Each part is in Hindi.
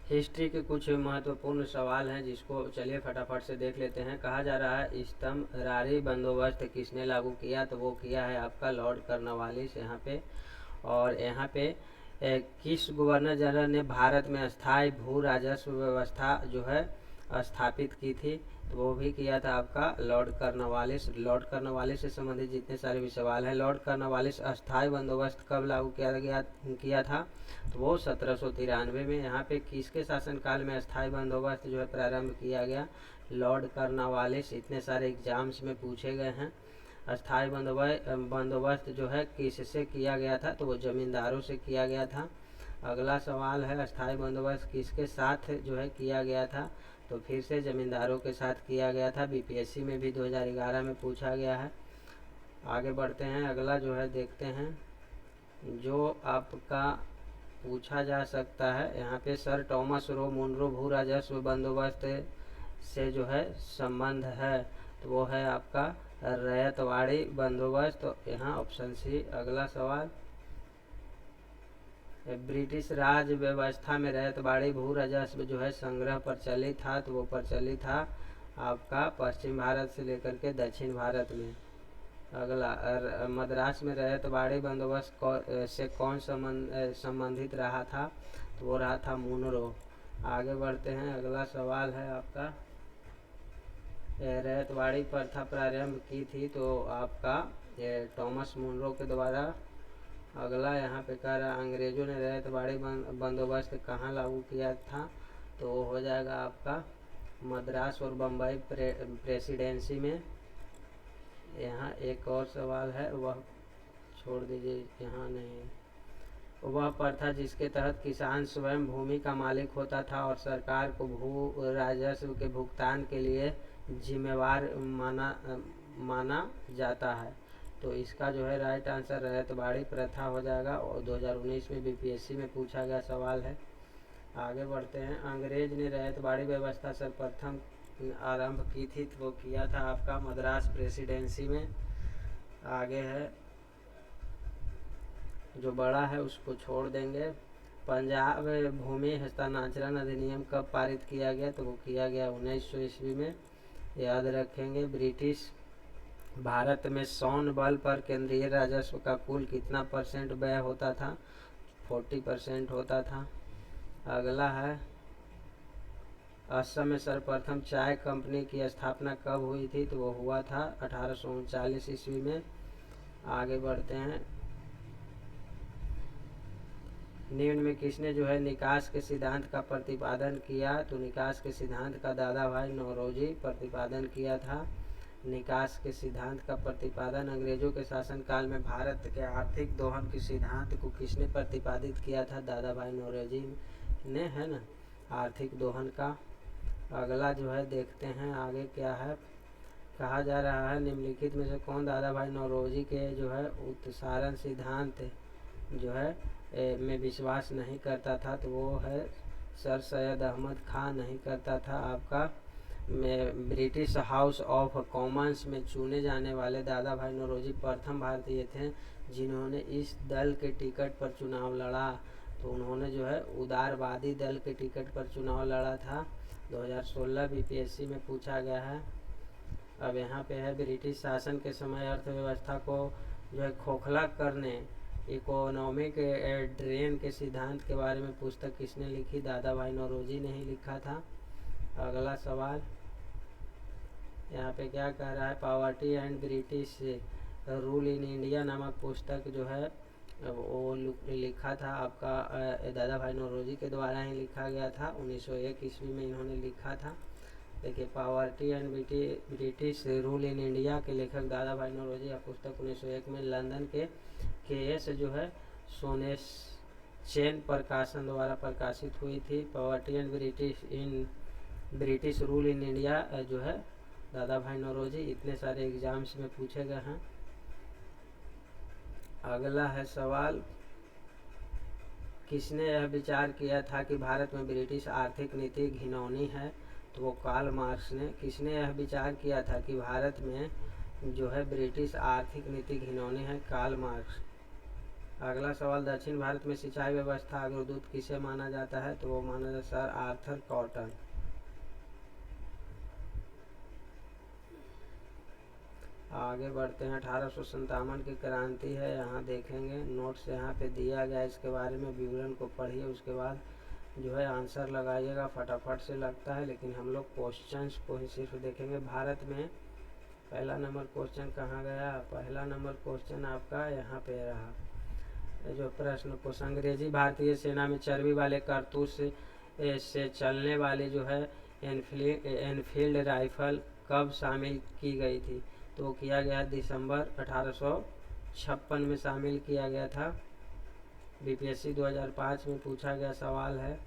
हिस्ट्री के कुछ महत्वपूर्ण सवाल हैं जिसको चलिए फटाफट से देख लेते हैं। कहा जा रहा है इस्तमरारी बंदोबस्त किसने लागू किया, तो वो किया है आपका लॉर्ड कॉर्नवालिस यहाँ पे। और यहाँ पे किस गवर्नर जनरल ने भारत में अस्थायी भू राजस्व व्यवस्था जो है स्थापित की थी, तो वो भी किया था आपका लॉर्ड कॉर्नवालिस। लॉर्ड कॉर्नवालिस से संबंधित जितने सारे भी सवाल हैं, लॉर्ड कॉर्नवालिस अस्थायी बंदोबस्त कब लागू किया था, तो वो 1793 में। यहाँ पे किसके शासनकाल में अस्थायी बंदोबस्त जो है प्रारंभ किया गया, लॉर्ड कॉर्नवालिस। इतने सारे एग्जाम्स में पूछे गए हैं। अस्थायी बंदोबस्त जो है किससे किया गया था, तो वो जमींदारों से किया गया था। अगला सवाल है अस्थायी बंदोबस्त किसके साथ जो है किया गया था, तो फिर से जमींदारों के साथ किया गया था। बीपीएससी में भी 2011 में पूछा गया है। आगे बढ़ते हैं, अगला जो है देखते हैं जो आपका पूछा जा सकता है। यहाँ पे सर टॉमस रो मुनरो भू राजस्व बंदोबस्त से जो है संबंध है, तो वो है आपका रैयतवाड़ी बंदोबस्त, तो यहाँ ऑप्शन सी। अगला सवाल, ब्रिटिश राज व्यवस्था में रैयतवाड़ी भू राजस्व जो है संग्रह प्रचलित था, तो वो प्रचलित था आपका पश्चिम भारत से लेकर के दक्षिण भारत में। अगला, मद्रास में रैयतवाड़ी बंदोबस्त से कौन संबंधित रहा था, तो वो रहा था मुनरो। आगे बढ़ते हैं, अगला सवाल है आपका रैयतवाड़ी प्रथा प्रारंभ की थी, तो आपका टॉमस मुनरो के द्वारा। अगला यहाँ पे कह रहा है अंग्रेजों ने रैयतवाड़ी बंदोबस्त कहाँ लागू किया था, तो वो हो जाएगा आपका मद्रास और बम्बई प्रेसिडेंसी में। यहाँ एक और सवाल है, वह छोड़ दीजिए, यहाँ नहीं। वह प्रथा जिसके तहत किसान स्वयं भूमि का मालिक होता था और सरकार को भू राजस्व के भुगतान के लिए जिम्मेवार माना जाता है, तो इसका जो है राइट आंसर रैयतवाड़ी प्रथा हो जाएगा। और 2019 में बीपीएससी में पूछा गया सवाल है। आगे बढ़ते हैं, अंग्रेज ने रैयतवाड़ी व्यवस्था सर्वप्रथम आरंभ की थी, तो वो किया था आपका मद्रास प्रेसिडेंसी में। आगे है, जो बड़ा है उसको छोड़ देंगे। पंजाब भूमि हस्तांतरण अधिनियम कब पारित किया गया, तो वो किया गया 1900 ईस्वी में। याद रखेंगे, ब्रिटिश भारत में सौन बल पर केंद्रीय राजस्व का कुल कितना % व्यय होता था, 40% होता था। अगला है, असम में सर्वप्रथम चाय कंपनी की स्थापना कब हुई थी, तो वो हुआ था 1839 ईस्वी में। आगे बढ़ते हैं, निम्न में किसने जो है निकास के सिद्धांत का प्रतिपादन किया, तो निकास के सिद्धांत का दादा भाई नौरोजी प्रतिपादन किया था। निकास के सिद्धांत का प्रतिपादन अंग्रेजों के शासनकाल में भारत के आर्थिक दोहन के सिद्धांत को किसने प्रतिपादित किया था, दादा भाई नौरोजी ने, है ना, आर्थिक दोहन का। अगला जो है देखते हैं आगे क्या है। कहा जा रहा है निम्नलिखित में से कौन दादा भाई नौरोजी के जो है उत्सारण सिद्धांत जो है में विश्वास नहीं करता था, तो वो है सर सैयद अहमद खान नहीं करता था। आपका ब्रिटिश हाउस ऑफ कॉमन्स में चुने जाने वाले दादा भाई नौरोजी प्रथम भारतीय थे जिन्होंने इस दल के टिकट पर चुनाव लड़ा, तो उन्होंने जो है उदारवादी दल के टिकट पर चुनाव लड़ा था। 2016 बीपीएससी में पूछा गया है। अब यहाँ पे है, ब्रिटिश शासन के समय अर्थव्यवस्था को जो है खोखला करने इकोनॉमिक ड्रेन के सिद्धांत के बारे में पुस्तक किसने लिखी, दादा भाई नौरोजी ने ही लिखा था। अगला सवाल यहाँ पे क्या कह रहा है, poverty and British rule in India नामक पुस्तक जो है वो लिखा था आपका दादा भाई नौरोजी के द्वारा ही लिखा गया था। 1901 ईस्वी में इन्होंने लिखा था। देखिए, poverty and British rule in India के लेखक दादा भाई नौरोजी। यह पुस्तक 1901 में लंदन के केएस जो है सोनेस चैन प्रकाशन द्वारा प्रकाशित हुई थी। Poverty and British rule in India जो है दादा भाई नौरोजी। इतने सारे एग्जाम्स में पूछे गए हैं। अगला है सवाल, किसने यह विचार किया था कि भारत में ब्रिटिश आर्थिक नीति घिनौनी है, तो वो कार्ल मार्क्स ने। किसने यह विचार किया था कि भारत में जो है ब्रिटिश आर्थिक नीति घिनौनी है, कार्ल मार्क्स। अगला सवाल, दक्षिण भारत में सिंचाई व्यवस्था अग्रदूत किसे माना जाता है? तो वो माना जाता है सर आर्थर कॉटन। आगे बढ़ते हैं। 1857 की क्रांति है, यहाँ देखेंगे नोट्स यहाँ पे दिया गया, इसके बारे में विवरण को पढ़िए, उसके बाद जो है आंसर लगाइएगा। फटाफट से लगता है, लेकिन हम लोग क्वेश्चंस को ही सिर्फ देखेंगे। भारत में पहला नंबर क्वेश्चन कहाँ गया? पहला नंबर क्वेश्चन आपका यहाँ पे रहा। जो प्रश्न को, अंग्रेजी भारतीय सेना में चर्बी वाले कारतूस से चलने वाली जो है एनफील्ड राइफल कब शामिल की गई थी? तो किया गया दिसंबर 1856 में शामिल किया गया था। बीपीएससी 2005 में पूछा गया सवाल है।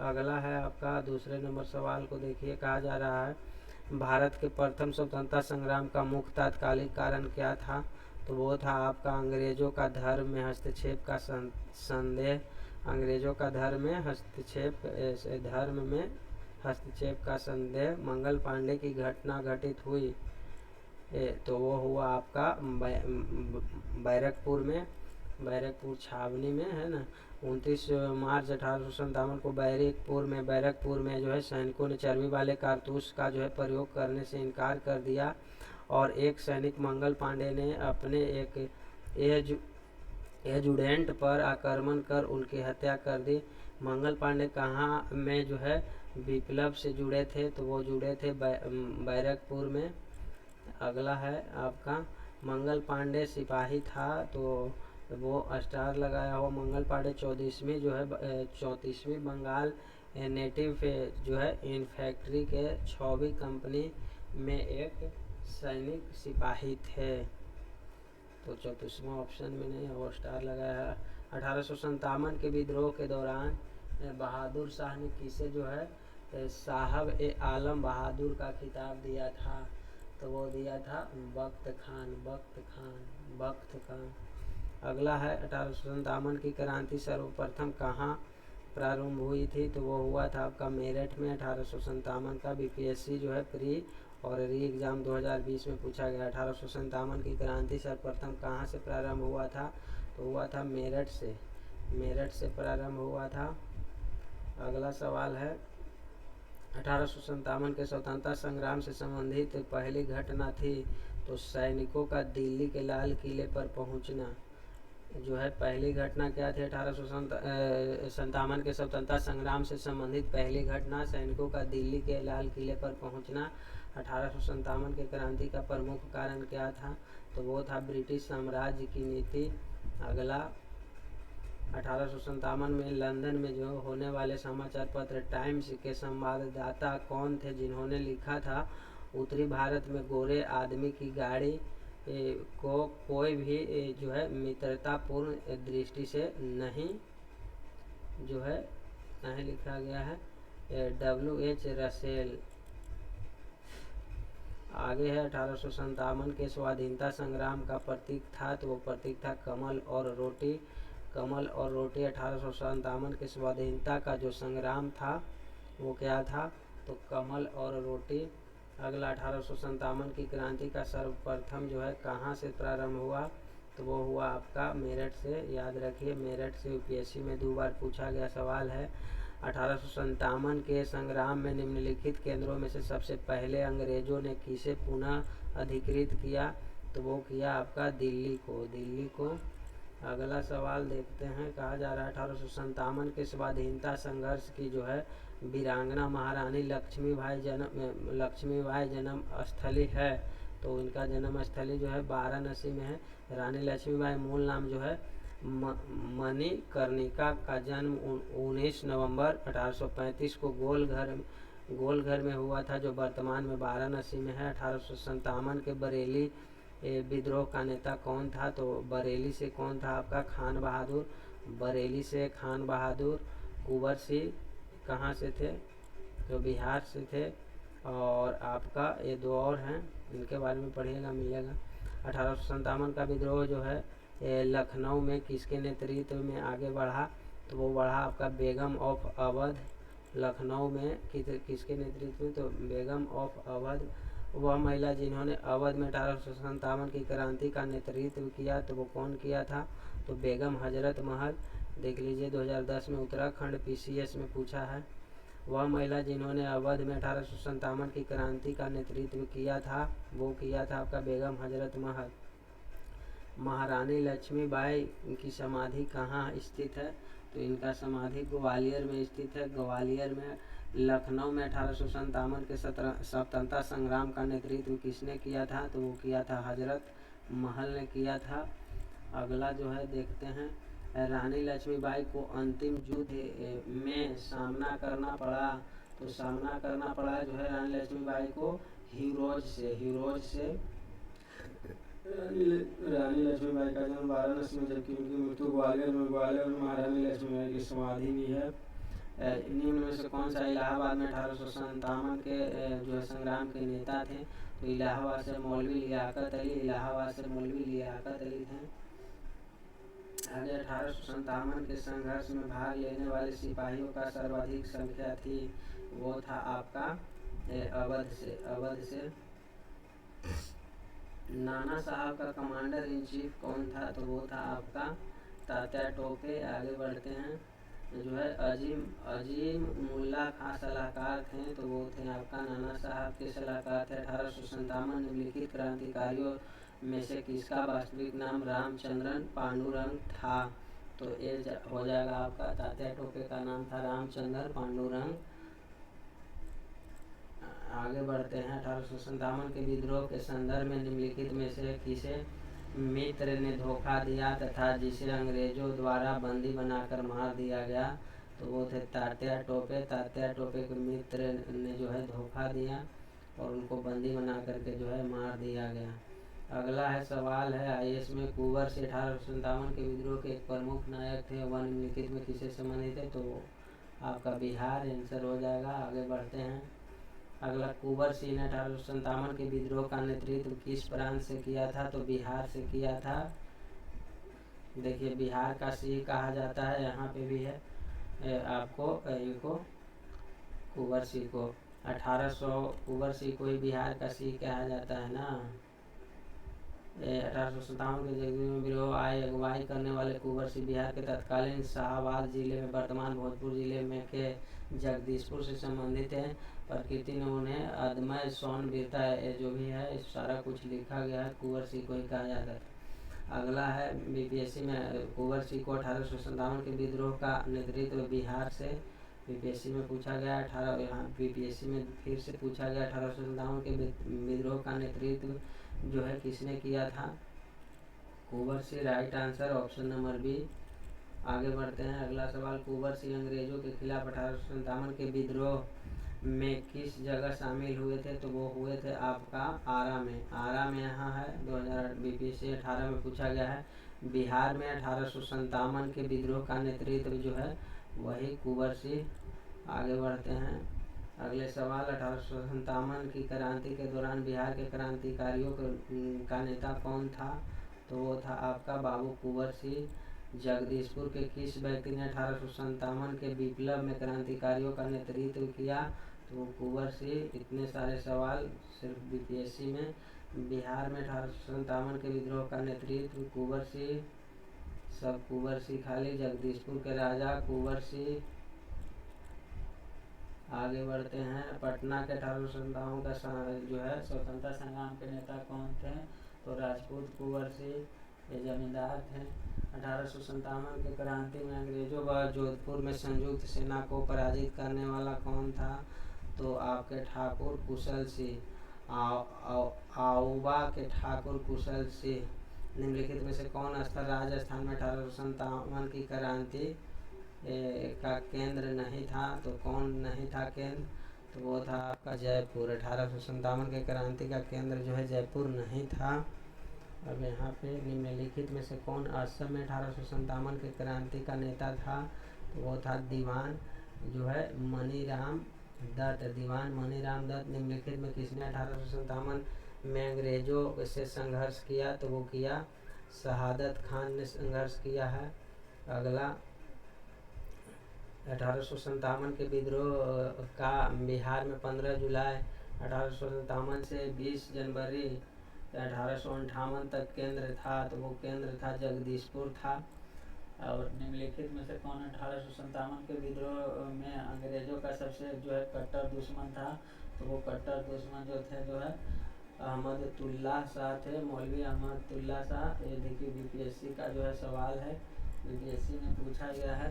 अगला है आपका दूसरे नंबर सवाल को देखिए, कहा जा रहा है भारत के प्रथम स्वतंत्रता संग्राम का मुख्य तात्कालिक कारण क्या था? तो वो था आपका अंग्रेजों का धर्म में हस्तक्षेप का संदेह। अंग्रेजों का धर्म में हस्तक्षेप का संदेह। मंगल पांडे की घटना घटित हुई तो वो हुआ आपका बैरकपुर छावनी में, है ना। 29 मार्च 1857 को बैरकपुर में जो है सैनिकों ने चर्बी वाले कारतूस का जो है प्रयोग करने से इनकार कर दिया और एक सैनिक मंगल पांडे ने अपने एक एजुडेंट पर आक्रमण कर उनकी हत्या कर दी। मंगल पांडे कहाँ में जो है विप्लव से जुड़े थे? तो वो जुड़े थे बैरकपुर में। अगला है आपका मंगल पांडे सिपाही था, तो वो स्टार लगाया हुआ। मंगल पांडे 34वीं बंगाल नेटिव जो है इन्फैंट्री के 6वीं कंपनी में एक सैनिक सिपाही थे। तो 34वां ऑप्शन में नहीं, वो स्टार लगाया है। 1857 के विद्रोह के दौरान बहादुर शाह ने किसे जो है साहब ए आलम बहादुर का खिताब दिया था? तो वो दिया था बख्त खान। अगला है 1857 की क्रांति सर्वप्रथम कहाँ प्रारंभ हुई थी? तो वो हुआ था आपका मेरठ में। 1857 का बीपीएससी जो है प्री और री एग्ज़ाम 2020 में पूछा गया। 1857 की क्रांति सर्वप्रथम कहाँ से प्रारंभ हुआ था? तो हुआ था मेरठ से प्रारंभ हुआ था। अगला सवाल है 1857 के स्वतंत्रता संग्राम से संबंधित पहली घटना थी। तो सैनिकों का दिल्ली के लाल किले पर पहुंचना जो है पहली घटना क्या थी? 1857 के स्वतंत्रता संग्राम से संबंधित पहली घटना सैनिकों का दिल्ली के लाल किले पर पहुंचना। 1857 के क्रांति का प्रमुख कारण क्या था? तो वो था ब्रिटिश साम्राज्य की नीति। अगला 1857 में लंदन में जो होने वाले समाचार पत्र टाइम्स के संवाददाता कौन थे जिन्होंने लिखा था उत्तरी भारत में गोरे आदमी की गाड़ी को कोई भी जो है मित्रतापूर्ण दृष्टि से नहीं जो है नहीं लिखा गया है, W.H. रसेल। आगे है 1857 के स्वाधीनता संग्राम का प्रतीक था, तो वो प्रतीक था कमल और रोटी। 1857 के स्वाधीनता का जो संग्राम था वो क्या था? तो कमल और रोटी। अगला 1857 की क्रांति का सर्वप्रथम जो है कहाँ से प्रारंभ हुआ? तो वो हुआ आपका मेरठ से। याद रखिए, मेरठ से यूपीएससी में 2 बार पूछा गया सवाल है। 1857 के संग्राम में निम्नलिखित केंद्रों में से सबसे पहले अंग्रेजों ने किसे पुनः अधिकृत किया? तो वो किया आपका दिल्ली को। अगला सवाल देखते हैं, कहा जा रहा है 1857 के स्वाधीनता संघर्ष की जो है वीरांगना महारानी लक्ष्मीबाई जन्म स्थली है। तो इनका जन्म स्थली जो है वाराणसी में है। रानी लक्ष्मीबाई मूल नाम जो है मणिकर्णिका का जन्म 19 नवंबर 1835 को गोलघर में हुआ था, जो वर्तमान में वाराणसी में है। 1857 के बरेली विद्रोह का नेता कौन था? तो बरेली से कौन था आपका? खान बहादुर। कुंवर सिंह कहाँ से थे? जो बिहार से थे। और आपका ये 2 और हैं, इनके बारे में पढ़िएगा, मिलेगा। 1857 का विद्रोह जो है लखनऊ में किसके नेतृत्व में आगे बढ़ा? तो वो बढ़ा आपका बेगम ऑफ अवध। लखनऊ में किसके नेतृत्व में? तो बेगम ऑफ अवध, वह महिला जिन्होंने अवध में 1857 की क्रांति का नेतृत्व किया। तो वो कौन किया था? तो बेगम हजरत महल देख लीजिए 2010 में उत्तराखंड PCS में पूछा है। वह महिला जिन्होंने अवध में 1857 की क्रांति का नेतृत्व किया था, वो किया था आपका बेगम हजरत महल। महारानी लक्ष्मीबाई की समाधि कहाँ स्थित है, तो इनका समाधि ग्वालियर में स्थित है। ग्वालियर में लखनऊ में 1857 के स्वतंत्रता संग्राम का नेतृत्व किसने किया था, तो वो किया था हजरत महल ने किया था। अगला जो है देखते हैं, रानी लक्ष्मीबाई को अंतिम युद्ध में सामना करना पड़ा, तो सामना करना पड़ा जो है रानी लक्ष्मीबाई को हीरोज से। रानी लक्ष्मीबाई का जन्म वाराणसी में, जबकि उनकी मृत्यु ग्वालियर में महारानी लक्ष्मीबाई की समाधि भी है। निम्न में से कौन सा इलाहाबाद में 1857 के जो है संग्राम के नेता थे, तो इलाहाबाद से मौलवी लियाकत अली थे। आगे 1857 के संघर्ष में भाग लेने वाले सिपाहियों का सर्वाधिक संख्या थी, वो था आपका अवध से। नाना साहब का कमांडर इन चीफ कौन था, तो वो था आपका तात्या टोपे। आगे बढ़ते हैं, जो है अजीम मुल्ला खां सलाहकार थे, तो वो थे आपका नाना साहब के सलाहकार थे। 1857 निम्नलिखित क्रांतिकारियों में से किसका वास्तविक नाम रामचंद्रन पांडुरंग था, तो ये हो जाएगा आपका तात्या टोपे का नाम था रामचंद्र पांडुरंग। आगे बढ़ते हैं, 1857 के विद्रोह के संदर्भ में निम्नलिखित में से किसे मित्र ने धोखा दिया तथा जिसे अंग्रेजों द्वारा बंदी बनाकर मार दिया गया, तो वो थे तात्या टोपे के मित्र ने जो है धोखा दिया और उनको बंदी बना करके जो है मार दिया गया। अगला है सवाल है IAS में, कुंवर से 1857 के विद्रोह के एक प्रमुख नायक थे, वह निम्नलिखित में किसे संबंधित है, तो आपका बिहार आंसर हो जाएगा। आगे बढ़ते हैं, अगला कुंवर सिंह ने 1857 के विद्रोह का नेतृत्व किस प्रांत से किया था, तो बिहार से किया था। देखिए बिहार का सिंह कहा जाता है, यहाँ पे भी है आपको इनको कुंवर सिंह को 1800 कुंवर सिंह को ही बिहार का सिंह कहा जाता है ना। 1857 के जगदीश में विद्रोह अगुवाई करने वाले कुंवर सिंह बिहार के तत्कालीन शाहाबाद जिले में वर्तमान भोजपुर जिले में के जगदीशपुर से संबंधित है। प्रकृति ने उन्हें अदम्य सौन वीरता जो भी है सारा कुछ लिखा गया है, कुंवर सिंह को ही कहा जाता है। अगला है BPSC में, कुंवर सिंह को 1857 के विद्रोह का नेतृत्व बिहार से BPSC में पूछा गया। BPSC में फिर से पूछा गया 1857 के विद्रोह का नेतृत्व जो है किसने किया था, Kunwar Singh. Right answer option number B. आगे बढ़ते हैं, अगला सवाल, कुंवर सिंह अंग्रेजों के खिलाफ 1857 के विद्रोह में किस जगह शामिल हुए थे, तो वो हुए थे आपका आरा में यहाँ है 2008 BPSC 18 में पूछा गया है। बिहार में 1857 के विद्रोह का नेतृत्व जो है वही कुंवर सिंह। आगे बढ़ते हैं, अगले सवाल, 1857 की क्रांति के दौरान बिहार के क्रांतिकारियों का नेता कौन था, तो वो था आपका बाबू कुंवर सिंह। जगदीशपुर के किस व्यक्ति ने 1857 के विप्लव में क्रांतिकारियों का नेतृत्व किया, तो वो कुंवर सिंह। इतने सारे सवाल सिर्फ BPSC में। बिहार में 1857 के विद्रोह का नेतृत्व कुंवर सिंह, सब कुंवर सिंह खाली। जगदीशपुर के राजा कुंवर सिंह। आगे बढ़ते हैं, पटना के 1857 का जो है स्वतंत्रता संग्राम के नेता कौन थे, तो राजपूत कुंवर सिंह ये जमींदार थे। 1857 के क्रांति में अंग्रेजों व जोधपुर में संयुक्त सेना को पराजित करने वाला कौन था, तो आपके ठाकुर कुशल सिंह। आउबा के ठाकुर कुशल सिंह। निम्नलिखित में से कौन स्थल राजस्थान में 1857 की क्रांति का केंद्र नहीं था, तो कौन नहीं था केंद्र, तो वो था आपका जयपुर। 1857 के क्रांति का केंद्र जो है जयपुर नहीं था। अब यहाँ पे निम्नलिखित में से कौन असम में 1857 के क्रांति का नेता था, तो वो था दीवान जो है मनीराम दत्त। दीवान मनीराम दत्त। निम्नलिखित में किसने 1857 में अंग्रेजों से संघर्ष किया, तो वो किया शहादत खान ने संघर्ष किया है। अगला, 1857 के विद्रोह का बिहार में 15 जुलाई 1857 से 20 जनवरी 1858 तक केंद्र था, तो वो केंद्र था जगदीशपुर था। और निम्नलिखित में से कौन 1857 के विद्रोह में अंग्रेजों का सबसे जो है कट्टर दुश्मन था? तो वो कट्टर दुश्मन जो थे जो है अहमदुल्लाह शाह थे, मौलवी अहमदुल्लाह शाह। ये देखिए बीपीएससी का जो है सवाल है, बीपीएससी में पूछा गया है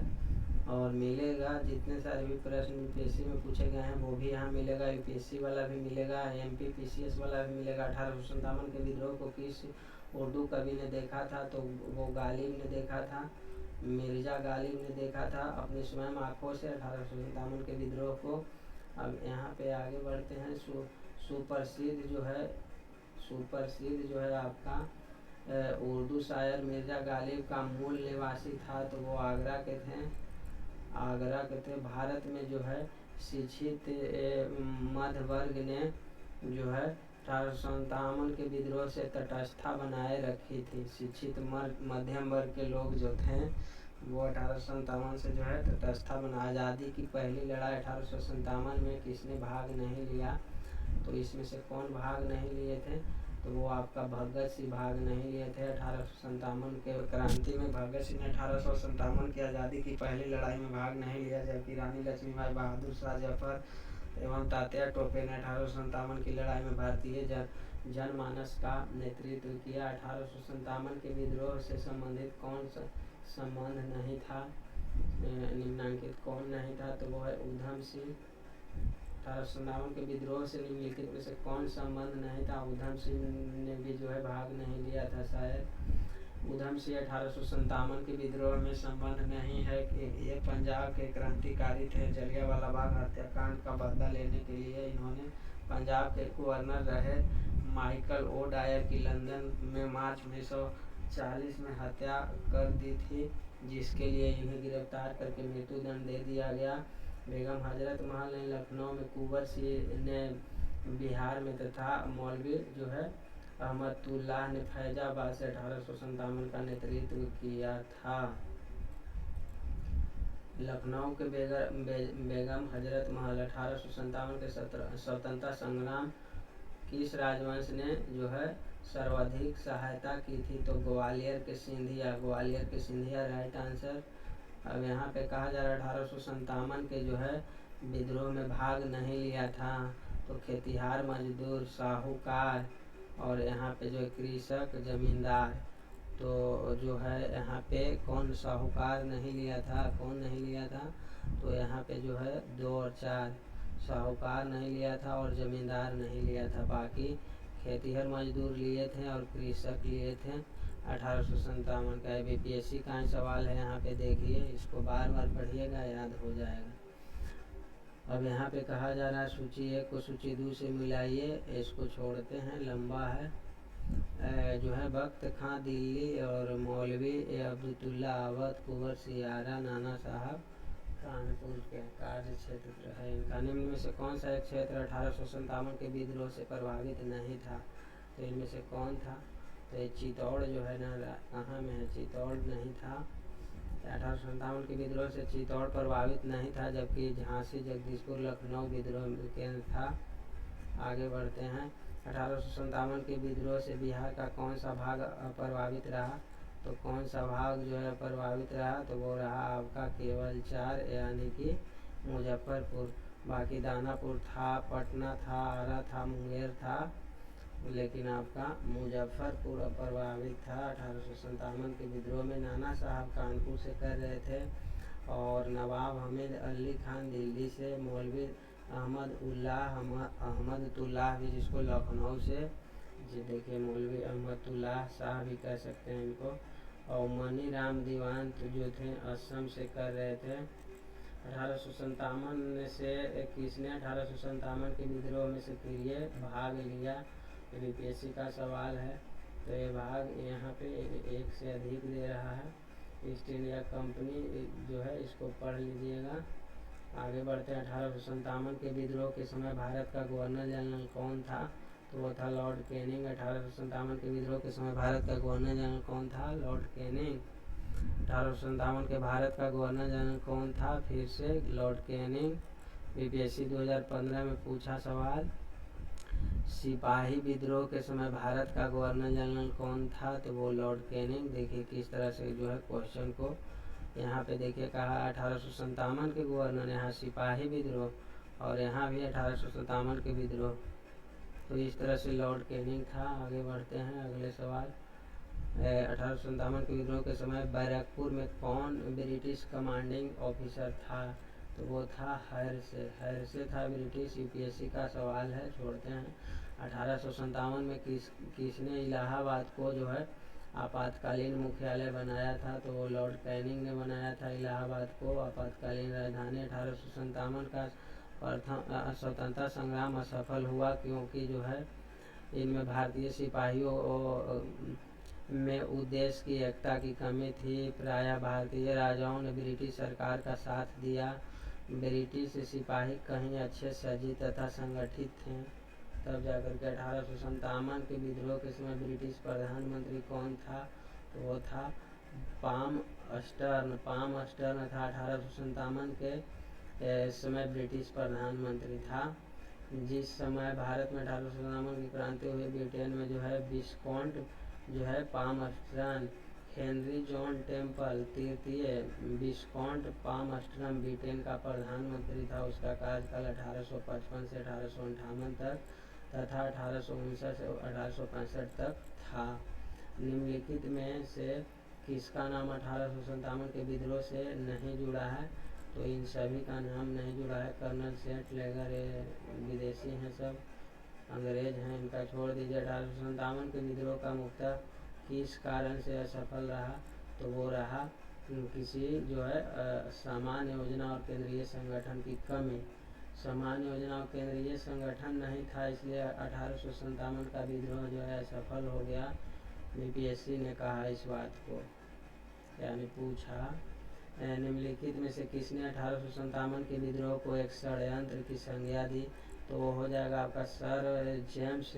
और मिलेगा। जितने सारे भी प्रश्न बीपीएससी में पूछे गए हैं वो भी यहाँ मिलेगा, यूपीएससी वाला भी मिलेगा, एमपी पीसीएस वाला भी मिलेगा। 1857 के विद्रोह को किस उर्दू कवि ने देखा था? तो वो गालिब ने देखा था, मिर्जा गालिब ने देखा था अपनी स्वयं आँखों से 1857 के विद्रोह को। अब यहाँ पे आगे बढ़ते हैं। सुप्रसिद्ध जो है आपका उर्दू शायर मिर्जा गालिब का मूल निवासी था, तो वो आगरा के थे। भारत में जो है शिक्षित मध्य वर्ग ने जो है 1857 के विद्रोह से तटस्थता बनाए रखी थी। शिक्षित मध्यम वर्ग के लोग जो थे वो 1857 से जो है तटस्थता बना। आज़ादी की पहली लड़ाई 1857 में किसने भाग नहीं लिया? तो इसमें से कौन भाग नहीं लिए थे? तो वो आपका भगत सिंह भाग नहीं लिए थे 1857 के क्रांति में। भगत सिंह ने 1857 की आज़ादी की पहली लड़ाई में भाग नहीं लिया, जबकि रानी लक्ष्मीबाई, बहादुर शाह जफर एवं तात्या टोपे ने 1857 की लड़ाई में भारतीय जनमानस का नेतृत्व किया। 1857 के विद्रोह से संबंधित कौन सा संबंध नहीं था? निम्नांकित कौन नहीं था? तो वो है उधम सिंह। 1857 के विद्रोह से निम्नलिखित में से कौन संबंध नहीं था? उधम सिंह ने भी जो है भाग नहीं लिया था शायद। उधम सिंह 1857 के विद्रोह में संबंध नहीं है कि ये पंजाब के क्रांतिकारी थे। जलियांवाला बाग हत्याकांड का बदला लेने के लिए इन्होंने पंजाब के गवर्नर रहे माइकल ओ डायर की लंदन में मार्च 1940 में हत्या कर दी थी, जिसके लिए इन्हें गिरफ्तार करके मृत्युदंड दे दिया गया। बेगम हजरत महल ने लखनऊ में, कुंवर सिंह ने बिहार में तथा मौलवी जो है अहमदुल्लाह ने फैजाबाद से 1857 का नेतृत्व किया था। लखनऊ के बेगम हजरत महल 1857 के स्वतंत्रता संग्राम किस राजवंश ने जो है सर्वाधिक सहायता की थी? तो ग्वालियर के सिंधिया राइट आंसर। अब यहाँ पे कहा जा रहा है 1857 के जो है विद्रोह में भाग नहीं लिया था, तो खेतिहार, मजदूर, साहूकार और यहाँ पे जो है कृषक, जमींदार। तो जो है यहाँ पे कौन साहूकार नहीं लिया था, कौन नहीं लिया था? तो यहाँ पे जो है 2 और 4, साहूकार नहीं लिया था और जमींदार नहीं लिया था। बाकी खेतिहर मजदूर लिए थे और कृषक लिए थे। 1857 का बीपीएससी का सवाल है, यहाँ पे देखिए, इसको बार बार पढ़िएगा, याद हो जाएगा। अब यहाँ पे कहा जा रहा है सूची 1 को सूची 2 से मिलाइए। इसको छोड़ते हैं, लंबा है। जो है बख्त खां दिल्ली और मौलवी अब्दुल्ला अवध, कुंवर सियारा, नाना साहब कानपुर के कार्य क्षेत्र है इनका। निम्न में से कौन सा एक क्षेत्र 1857 के विद्रोह से प्रभावित नहीं था? तो इनमें से कौन था? तो ये चित्तौड़ जो है ना, कहाँ में है? चित्तौड़ नहीं था। 1857 के विद्रोह से चित्तौड़ प्रभावित नहीं था, जबकि झांसी, जगदीशपुर, लखनऊ विद्रोह केंद्र था। आगे बढ़ते हैं। 1857 के विद्रोह से बिहार का कौन सा भाग अप्रभावित रहा? तो कौन सा भाग जो है प्रभावित रहा? तो वो रहा आपका केवल 4, यानी कि मुजफ्फरपुर। बाकी दानापुर था, पटना था, आरा था, मुंगेर था, लेकिन आपका मुजफ्फरपुर प्रभावित था 1857 के विद्रोह में। नाना साहब कानपुर से कर रहे थे और नवाब हमीद अली खान दिल्ली से, मौलवी अहमदुल्लाह भी, जिसको लखनऊ से, जी देखिए मौलवी अहमदुल्लाह शाह भी कह सकते हैं इनको, और मनी राम दीवान जो थे असम से कर रहे थे। 1857 से किसने 1857 के विद्रोह में सक्रिय भाग लिया? बीपीएससी का सवाल है। तो ये भाग यहाँ पे 1 से अधिक दे रहा है। ईस्ट इंडिया कंपनी जो है, इसको पढ़ लीजिएगा। आगे बढ़ते हैं। 1857 के विद्रोह के समय भारत का गवर्नर जनरल कौन था? तो वो था लॉर्ड कैनिंग। 1857 के विद्रोह के समय भारत का गवर्नर जनरल कौन था? Lord Canning. 1857 के भारत का गवर्नर जनरल कौन था? फिर से लॉर्ड कैनिंग। बीपीएससी 2015 में पूछा सवाल, सिपाही विद्रोह के समय भारत का गवर्नर जनरल कौन था? तो वो लॉर्ड कैनिंग। देखिए किस तरह से जो है क्वेश्चन को यहाँ पे देखिए कहा 1857 के गवर्नर, यहाँ सिपाही विद्रोह, और यहाँ भी 1857 के विद्रोह। तो इस तरह से लॉर्ड कैनिंग था। आगे बढ़ते हैं अगले सवाल। 1857 के विद्रोह के समय बैरकपुर में कौन ब्रिटिश कमांडिंग ऑफिसर था? तो वो था हैरसे था ब्रिटिश। यूपीएससी का सवाल है, छोड़ते हैं। 1857 में किसने इलाहाबाद को जो है आपातकालीन मुख्यालय बनाया था? तो वो लॉर्ड कैनिंग ने बनाया था इलाहाबाद को आपातकालीन राजधानी। 1857 का प्रथम स्वतंत्रता संग्राम असफल हुआ क्योंकि जो है इनमें भारतीय सिपाहियों में उद्देश्य की एकता की कमी थी। प्रायः भारतीय राजाओं ने ब्रिटिश सरकार का साथ दिया। ब्रिटिश सिपाही कहीं अच्छे सज्जित तथा संगठित थे। तब जाकर के 1857 के विद्रोह के समय ब्रिटिश प्रधानमंत्री कौन था? तो वो था पाम अस्टर्न था 1857 के समय ब्रिटिश प्रधानमंत्री था। जिस समय भारत में 1857 की क्रांति हुई, ब्रिटेन में जो है विस्काउंट जो है पामस्टर्न, हेनरी जॉन टेम्पल तृतीय विस्काउंट पामस्टर्न ब्रिटेन का प्रधानमंत्री था। उसका कार्यकाल 1855 से 1858 तक तथा 1859 से 1865 तक था। निम्नलिखित में से किसका नाम 1857 के विद्रोह से नहीं जुड़ा है? तो इन सभी का नाम नहीं जुड़ा है। कर्नल सेंट लेगर विदेशी हैं, सब अंग्रेज हैं, इनका छोड़ दीजिए। 1857 के विद्रोह का मुख्यतः किस कारण से असफल रहा? तो वो रहा किसी जो है सामान्य योजना और केंद्रीय संगठन की कमी। सामान्य योजना और केंद्रीय संगठन नहीं था, इसलिए 1857 का विद्रोह जो है असफल हो गया। यूपीएससी ने कहा इस बात को, यानी पूछा निम्नलिखित में से किसने 1857 के विद्रोह को एक षड्यंत्र की संज्ञा दी? तो वो हो जाएगा आपका sir James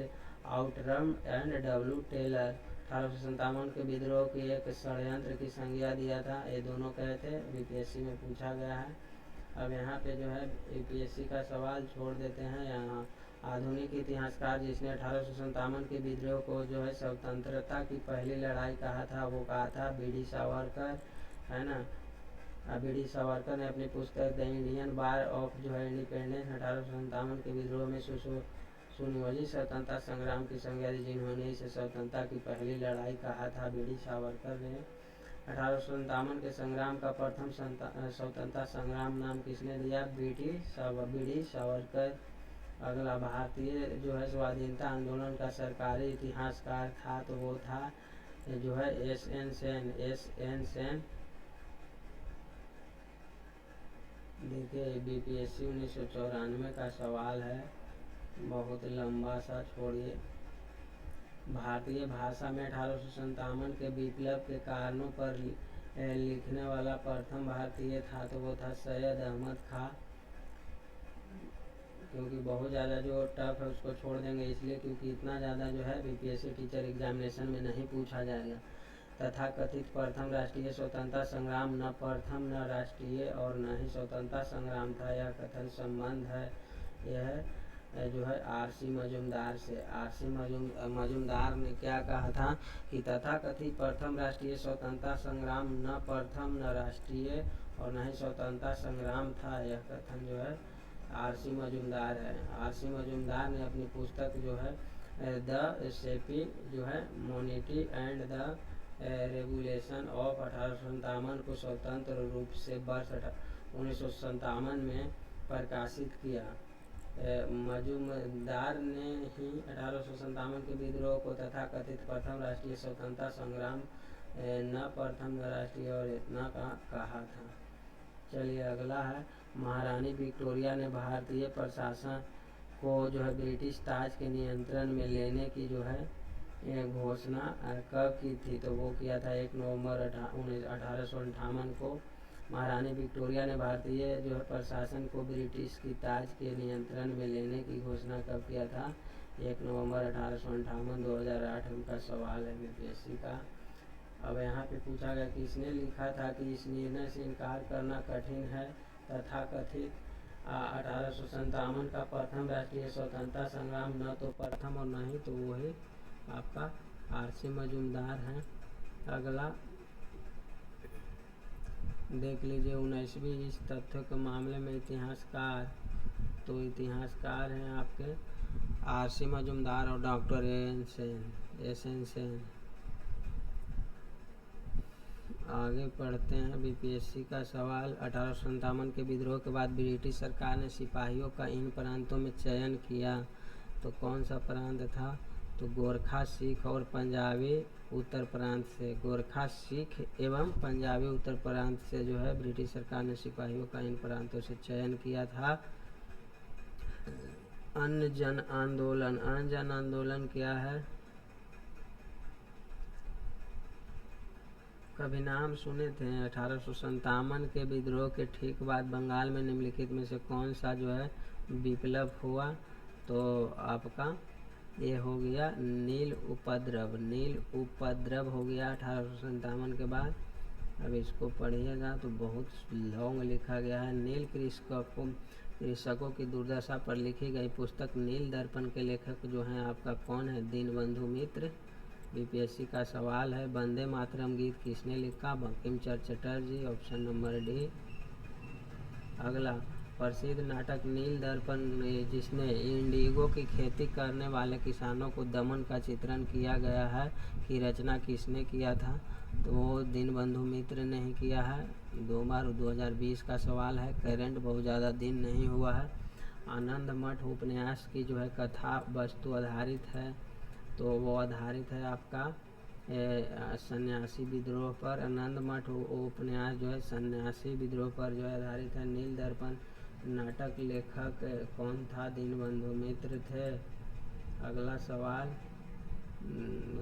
Outram and W Taylor. 1857 के विद्रोह की एक षड्यंत्र की संज्ञा दिया था, ये दोनों कहे थे। यूपीएससी में पूछा गया है। अब यहाँ पे जो है यूपीएससी का सवाल छोड़ देते हैं। यहाँ आधुनिक इतिहासकार जिसने 1857 के विद्रोह को जो है स्वतंत्रता की पहली लड़ाई कहा था, वो कहा था बीडी सावरकर, है ना। बीडी सावरकर ने अपनी पुस्तक द इंडियन वार ऑफ जो है इंडिपेंडेंस 1857 के विद्रोह में सुनियोजित स्वतंत्रता संग्राम की संज्ञा दी, जिन्होंने इसे स्वतंत्रता की पहली लड़ाई कहा था, बीडी सावरकर ने। 1857 के संग्राम का प्रथम स्वतंत्रता संग्राम नाम किसने दिया? बीडी सावरकर। अगला भारतीय जो है स्वाधीनता आंदोलन का सरकारी इतिहासकार था, तो वो था जो है एस.एन. सेन। देखिए बीपीएससी 1994 का सवाल है, बहुत लंबा सा, छोड़िए। भारतीय भाषा में 1857 के विप्लव के कारणों पर लिखने वाला प्रथम भारतीय था, तो वो था सैयद अहमद खां। क्योंकि बहुत ज़्यादा जो टफ है उसको छोड़ देंगे, इसलिए क्योंकि इतना ज़्यादा जो है बीपीएससी टीचर एग्जामिनेशन में नहीं पूछा जाएगा। तथा कथित प्रथम राष्ट्रीय स्वतंत्रता संग्राम न प्रथम न राष्ट्रीय और न ही स्वतंत्रता संग्राम था, यह कथन संबंध है। यह जो है आरसी मजूमदार से। आरसी मजूमदार ने क्या कहा था कि तथा कथित प्रथम राष्ट्रीय स्वतंत्रता संग्राम न प्रथम न राष्ट्रीय और न ही स्वतंत्रता संग्राम था, यह कथन जो है आरसी मजूमदार है। आरसी मजूमदार ने अपनी पुस्तक जो है द शेपिंग जो है मोनिटी एंड द रेगुलेशन ऑफ 1857 को स्वतंत्र रूप से वर्ष 1957 में प्रकाशित किया। मजूमदार ने ही 1857 के विद्रोह को तथा कथित प्रथम राष्ट्रीय स्वतंत्रता संग्राम न प्रथम न राष्ट्रीय और इतना कहा था। चलिए अगला है, महारानी विक्टोरिया ने भारतीय प्रशासन को जो है ब्रिटिश ताज के नियंत्रण में लेने की जो है घोषणा कब की थी? तो वो किया था 1 नवंबर 1858 को। महारानी विक्टोरिया ने भारतीय जो है प्रशासन को ब्रिटिश की ताज के नियंत्रण में लेने की घोषणा कब किया था? 1 नवंबर 1858। 2008 उनका सवाल है यूपीएससी का। अब यहाँ पे पूछा गया कि इसने लिखा था कि इस निर्णय से इनकार करना कठिन है। तथा कथित 1857 का प्रथम राष्ट्रीय स्वतंत्रता संग्राम न तो प्रथम और न ही तो वही आपका आरसी मजूमदार हैं। अगला देख लीजिए 19वीं इस तथ्यों के मामले में इतिहासकार, तो इतिहासकार हैं आपके आर.सी. मजूमदार और डॉक्टर एस.एन. सेन। आगे पढ़ते हैं बीपीएससी का सवाल। 1857 के विद्रोह के बाद ब्रिटिश सरकार ने सिपाहियों का इन प्रांतों में चयन किया, तो कौन सा प्रांत था? तो गोरखा, सिख और पंजाबी उत्तर प्रांत से, गोरखा, सिख एवं पंजाबी उत्तर प्रांत से जो है ब्रिटिश सरकार ने सिपाहियों का इन प्रांतों से चयन किया था। अन्य जन आंदोलन, अन्य जन आंदोलन क्या है? कभी नाम सुने थे? 1857 के विद्रोह के ठीक बाद बंगाल में निम्नलिखित में से कौन सा जो है विप्लव हुआ? तो आपका ये हो गया नील उपद्रव, नील उपद्रव हो गया 1857 के बाद। अब इसको पढ़िएगा तो बहुत लॉन्ग लिखा गया है। नील कृषकों की दुर्दशा पर लिखी गई पुस्तक नील दर्पण के लेखक जो हैं आपका कौन है? दीनबंधु मित्र। बीपीएससी का सवाल है वंदे मातरम गीत किसने लिखा? Bankim Chandra Chatterjee, option number D. अगला प्रसिद्ध नाटक नील दर्पण जिसने इंडिगो की खेती करने वाले किसानों को दमन का चित्रण किया गया है की रचना किसने किया था? तो वो दीनबंधु मित्र ने ही किया है। 2 बार 2020 का सवाल है, करंट बहुत ज़्यादा दिन नहीं हुआ है। आनंद मठ उपन्यास की जो है कथा वस्तु आधारित है, तो वो आधारित है आपका सन्यासी विद्रोह पर। आनंद मठ उपन्यास जो है सन्यासी विद्रोह पर जो है आधारित है। नील दर्पण नाटक लेखक कौन था? दीनबंधु मित्र थे। अगला सवाल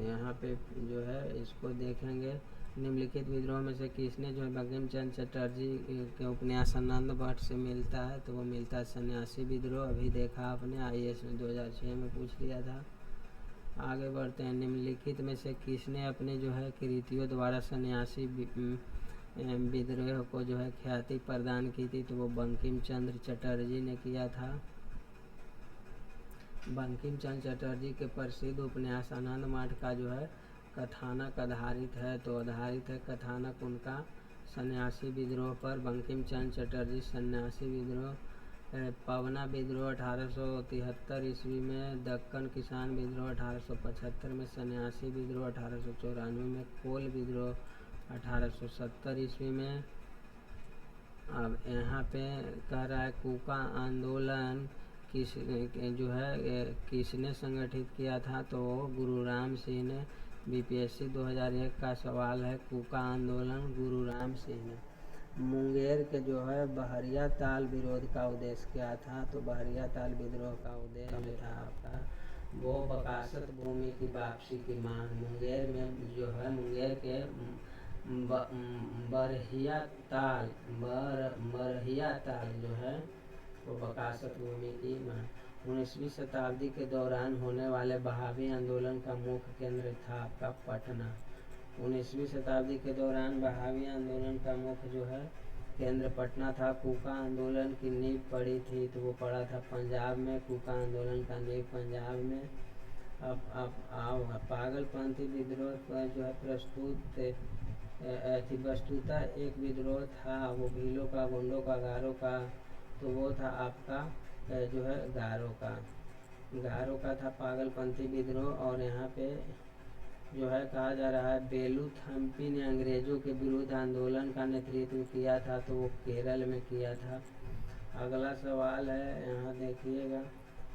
यहाँ पे जो है इसको देखेंगे, निम्नलिखित विद्रोह में से किसने जो है बंकिम चंद्र चटर्जी के उपन्यास आनंद मठ से मिलता है? तो वो मिलता है सन्यासी विद्रोह। अभी देखा आपने, IAS में 2006 में पूछ लिया था। आगे बढ़ते हैं, निम्नलिखित में से किसने अपने जो है कृतियों द्वारा सन्यासी विद्रोह को जो है ख्याति प्रदान की थी? तो वो बंकिम चंद्र चटर्जी ने किया था। बंकिम चंद्र चटर्जी के प्रसिद्ध उपन्यास आनंद मठ का जो है कथानक आधारित है, तो आधारित है कथानक उनका सन्यासी विद्रोह पर। बंकिम चंद्र चटर्जी सन्यासी विद्रोह, पवना विद्रोह 1873 ईस्वी में, दक्कन किसान विद्रोह 1875 में, सन्यासी विद्रोह 1894 में, कोल विद्रोह 1870 ईस्वी में। अब यहाँ पे कह रहा है कूका आंदोलन जो है किसने संगठित किया था? तो गुरुराम सिंह ने। बीपीएससी 2001 का सवाल है कूका आंदोलन गुरुराम सिंह ने। मुंगेर के जो है बहरिया ताल विरोध का उद्देश्य क्या था? तो बहरिया ताल विद्रोह का उद्देश्य था आपका वो बकासत भूमि की वापसी की मांग। मुंगेर में जो है मुंगेर के बरहिया ताल जो है वो बकासत भूमि की मांग। 19वीं शताब्दी के दौरान होने वाले बहावी आंदोलन का मुख्य केंद्र था आपका पटना। 19वीं शताब्दी के दौरान बहावी आंदोलन का मुख्य जो है केंद्र पटना था। कूका आंदोलन की नींव पड़ी थी, तो वो पड़ा था पंजाब में। कूका आंदोलन का नींव पंजाब में। अब पागलपंथी विद्रोह पर जो है प्रस्तुत थी वस्तुतः एक विद्रोह था, वो भीलों का, गोंडों का, गारो का, तो वो था आपका जो है गारो का था पागलपंथी विद्रोह। और यहाँ पे जो है कहा जा रहा है बेलू थम्पी ने अंग्रेजों के विरुद्ध आंदोलन का नेतृत्व किया था, तो वो केरल में किया था। अगला सवाल है यहाँ देखिएगा,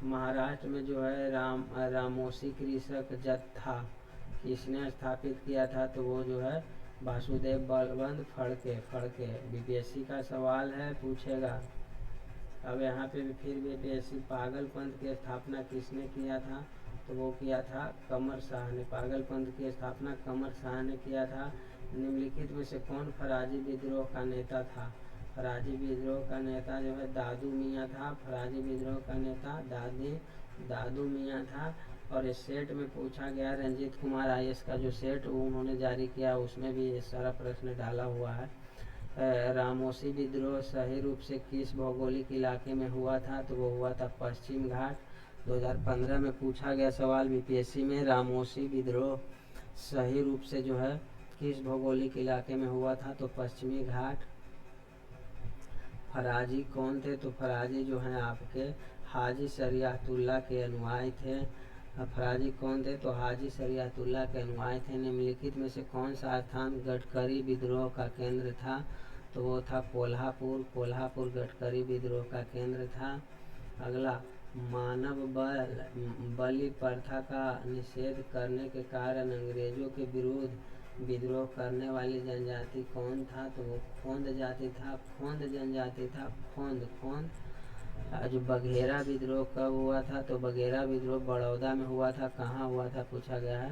महाराष्ट्र में जो है रामोसी कृषक जत्था किसने स्थापित किया था? तो वो जो है वासुदेव बलवंत फड़के। बीपीएससी का सवाल है, पूछेगा। अब यहाँ पे भी फिर बीपीएससी पागलपंथ की स्थापना किसने किया था? तो वो किया था कमर शाह ने। पागलपंथ की स्थापना कमर शाह ने किया था। निम्नलिखित में से कौन फराजी विद्रोह का नेता था? फराजी विद्रोह का नेता जो है दादू मियाँ था। फराजी विद्रोह का नेता दादू मियाँ था। और इस सेट में पूछा गया, रंजीत कुमार IAS का जो सेट उन्होंने जारी किया उसमें भी ये सारा प्रश्न डाला हुआ है। रामोसी विद्रोह सही रूप से किस भौगोलिक इलाके में हुआ था? तो वो हुआ था पश्चिम घाट। 2015 में पूछा गया सवाल बीपीएससी में, रामोसी विद्रोह सही रूप से जो है किस भौगोलिक इलाके में हुआ था? तो पश्चिमी घाट। फराजी कौन थे? तो फराजी जो हैं आपके हाजी शरियतुल्लाह के अनुयायी थे। फराजी कौन थे? तो हाजी शरियतुल्लाह के अनुयायी थे। निम्नलिखित में से कौन सा स्थान गडकरी विद्रोह का केंद्र था? तो वो था कोल्हापुर। कोल्हापुर गडकरी विद्रोह का केंद्र था। अगला, मानव बलि प्रथा का निषेध करने के कारण अंग्रेजों के विरुद्ध विद्रोह करने वाली जनजाति कौन था? तो वो खोंद जाति था। खोंद जनजाति था। खोंद जो बघेरा विद्रोह कब हुआ था? तो बघेरा विद्रोह बड़ौदा में हुआ था। कहाँ हुआ था पूछा गया है,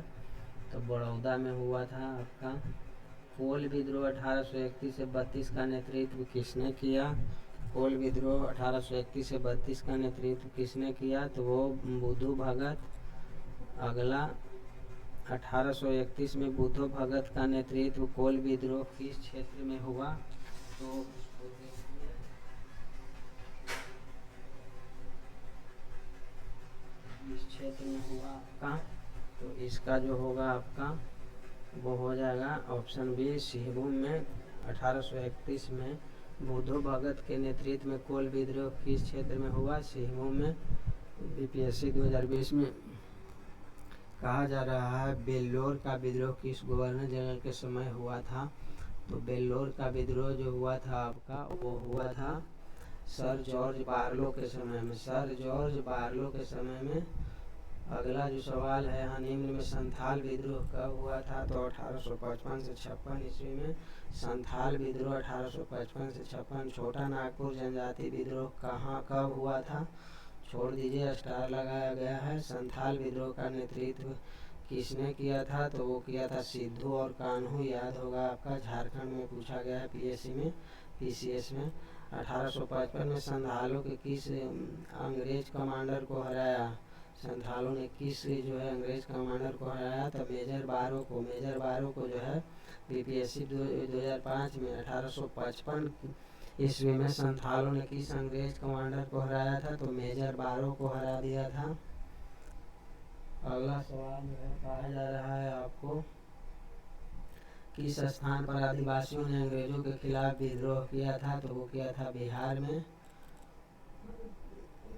तो बड़ौदा में हुआ था आपका। कोल विद्रोह 1831 से 32 का नेतृत्व किसने किया? कोल विद्रोह 1831 से 32 का नेतृत्व किसने किया? तो वो बुद्धू भगत। अगला, 1831 में बुद्धू भगत का नेतृत्व कोल विद्रोह किस क्षेत्र में हुआ? तो इस क्षेत्र में हुआ आपका। तो इसका जो होगा आपका वो हो जाएगा ऑप्शन बी, सिंहभूम में। 1831 में बुद्धू भगत के नेतृत्व में कोल विद्रोह किस क्षेत्र में हुआ? सिंहभूम में। बीपीएससी 2020 में कहा जा रहा है बेल्लोर का विद्रोह किस गवर्नर जनरल के समय हुआ था? तो बेल्लोर का विद्रोह जो हुआ था आपका वो हुआ था सर जॉर्ज बार्लो के समय में। सर जॉर्ज बार्लो के समय में। अगला जो सवाल है, निम्न में संथाल विद्रोह कब हुआ था? तो 1855 से 56 ईस्वी में संथाल विद्रोह 1855 से 56। छोटा नागपुर जनजाति विद्रोह कहाँ कब हुआ था? छोड़ दीजिए, स्टार लगाया गया है। संथाल विद्रोह का नेतृत्व किसने किया था? तो वो किया था सिद्धू और कान्हू। याद होगा आपका, झारखंड में पूछा गया है पीएससी में, पीसीएस में। 1855 में संथालों के किस अंग्रेज कमांडर को हराया? संथालों ने किस जो है अंग्रेज कमांडर को हराया? तो मेजर बारो को। मेजर बारो को जो है बीपीएससी 2005 में 1855 ईस्वी में संथालों ने किस अंग्रेज कमांडर को हराया था? तो मेजर बारो को हरा दिया था। अगला सवाल जो है कहा जा रहा है आपको किस स्थान पर आदिवासियों ने अंग्रेजों के खिलाफ विद्रोह किया था? तो वो किया था बिहार में।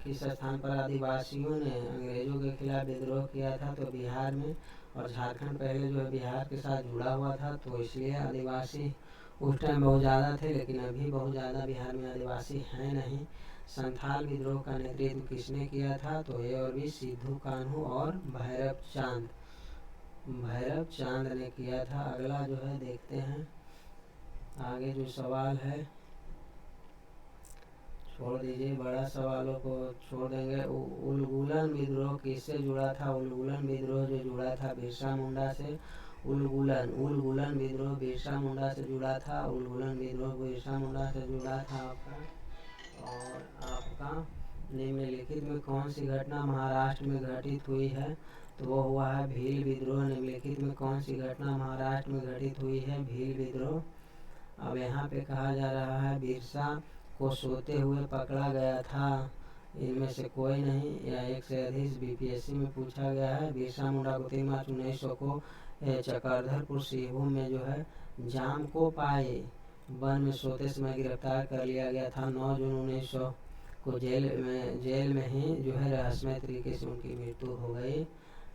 किस स्थान पर आदिवासियों ने अंग्रेजों के खिलाफ विद्रोह किया था? तो बिहार में। और झारखंड पहले जो है बिहार के साथ जुड़ा हुआ था, तो इसलिए आदिवासी उस टाइम बहुत ज़्यादा थे, लेकिन अभी बहुत ज़्यादा बिहार में आदिवासी हैं नहीं। संथाल विद्रोह का नेतृत्व किसने किया था? तो ए और बी, सिद्धू कान्हू और भैरव चांद। भैरव चांद ने किया था। अगला जो है देखते हैं आगे जो सवाल है, छोड़ दीजिए, बड़ा सवालों को छोड़ देंगे। उलगुलन विद्रोह किससे जुड़ा था? उलगुलन विद्रोह जो जुड़ा था बिरसा मुंडा से। उलगुलन विद्रोह बिरसा मुंडा से जुड़ा था। उलगुलन विद्रोह बिरसा मुंडा से जुड़ा था आपका। और आपका निम्नलिखित में कौन सी घटना महाराष्ट्र में घटित हुई है? तो वो हुआ है भील विद्रोह। निम्नलिखित में कौन सी घटना महाराष्ट्र में घटित हुई है? भील विद्रोह। अब यहाँ पे कहा जा रहा है बिरसा को सोते हुए पकड़ा गया था। इनमें से कोई नहीं या एक से अधिक बीपीएससी में पूछा गया है। बिरसा मुंडा को 3 मार्च 1900 को चक्रधरपुर सिंहभूम में जो है जाम को पाए वन में सोते समय गिरफ्तार कर लिया गया था। 9 जून 1900 को जेल में ही जो है रहस्यमय तरीके से उनकी मृत्यु हो गई।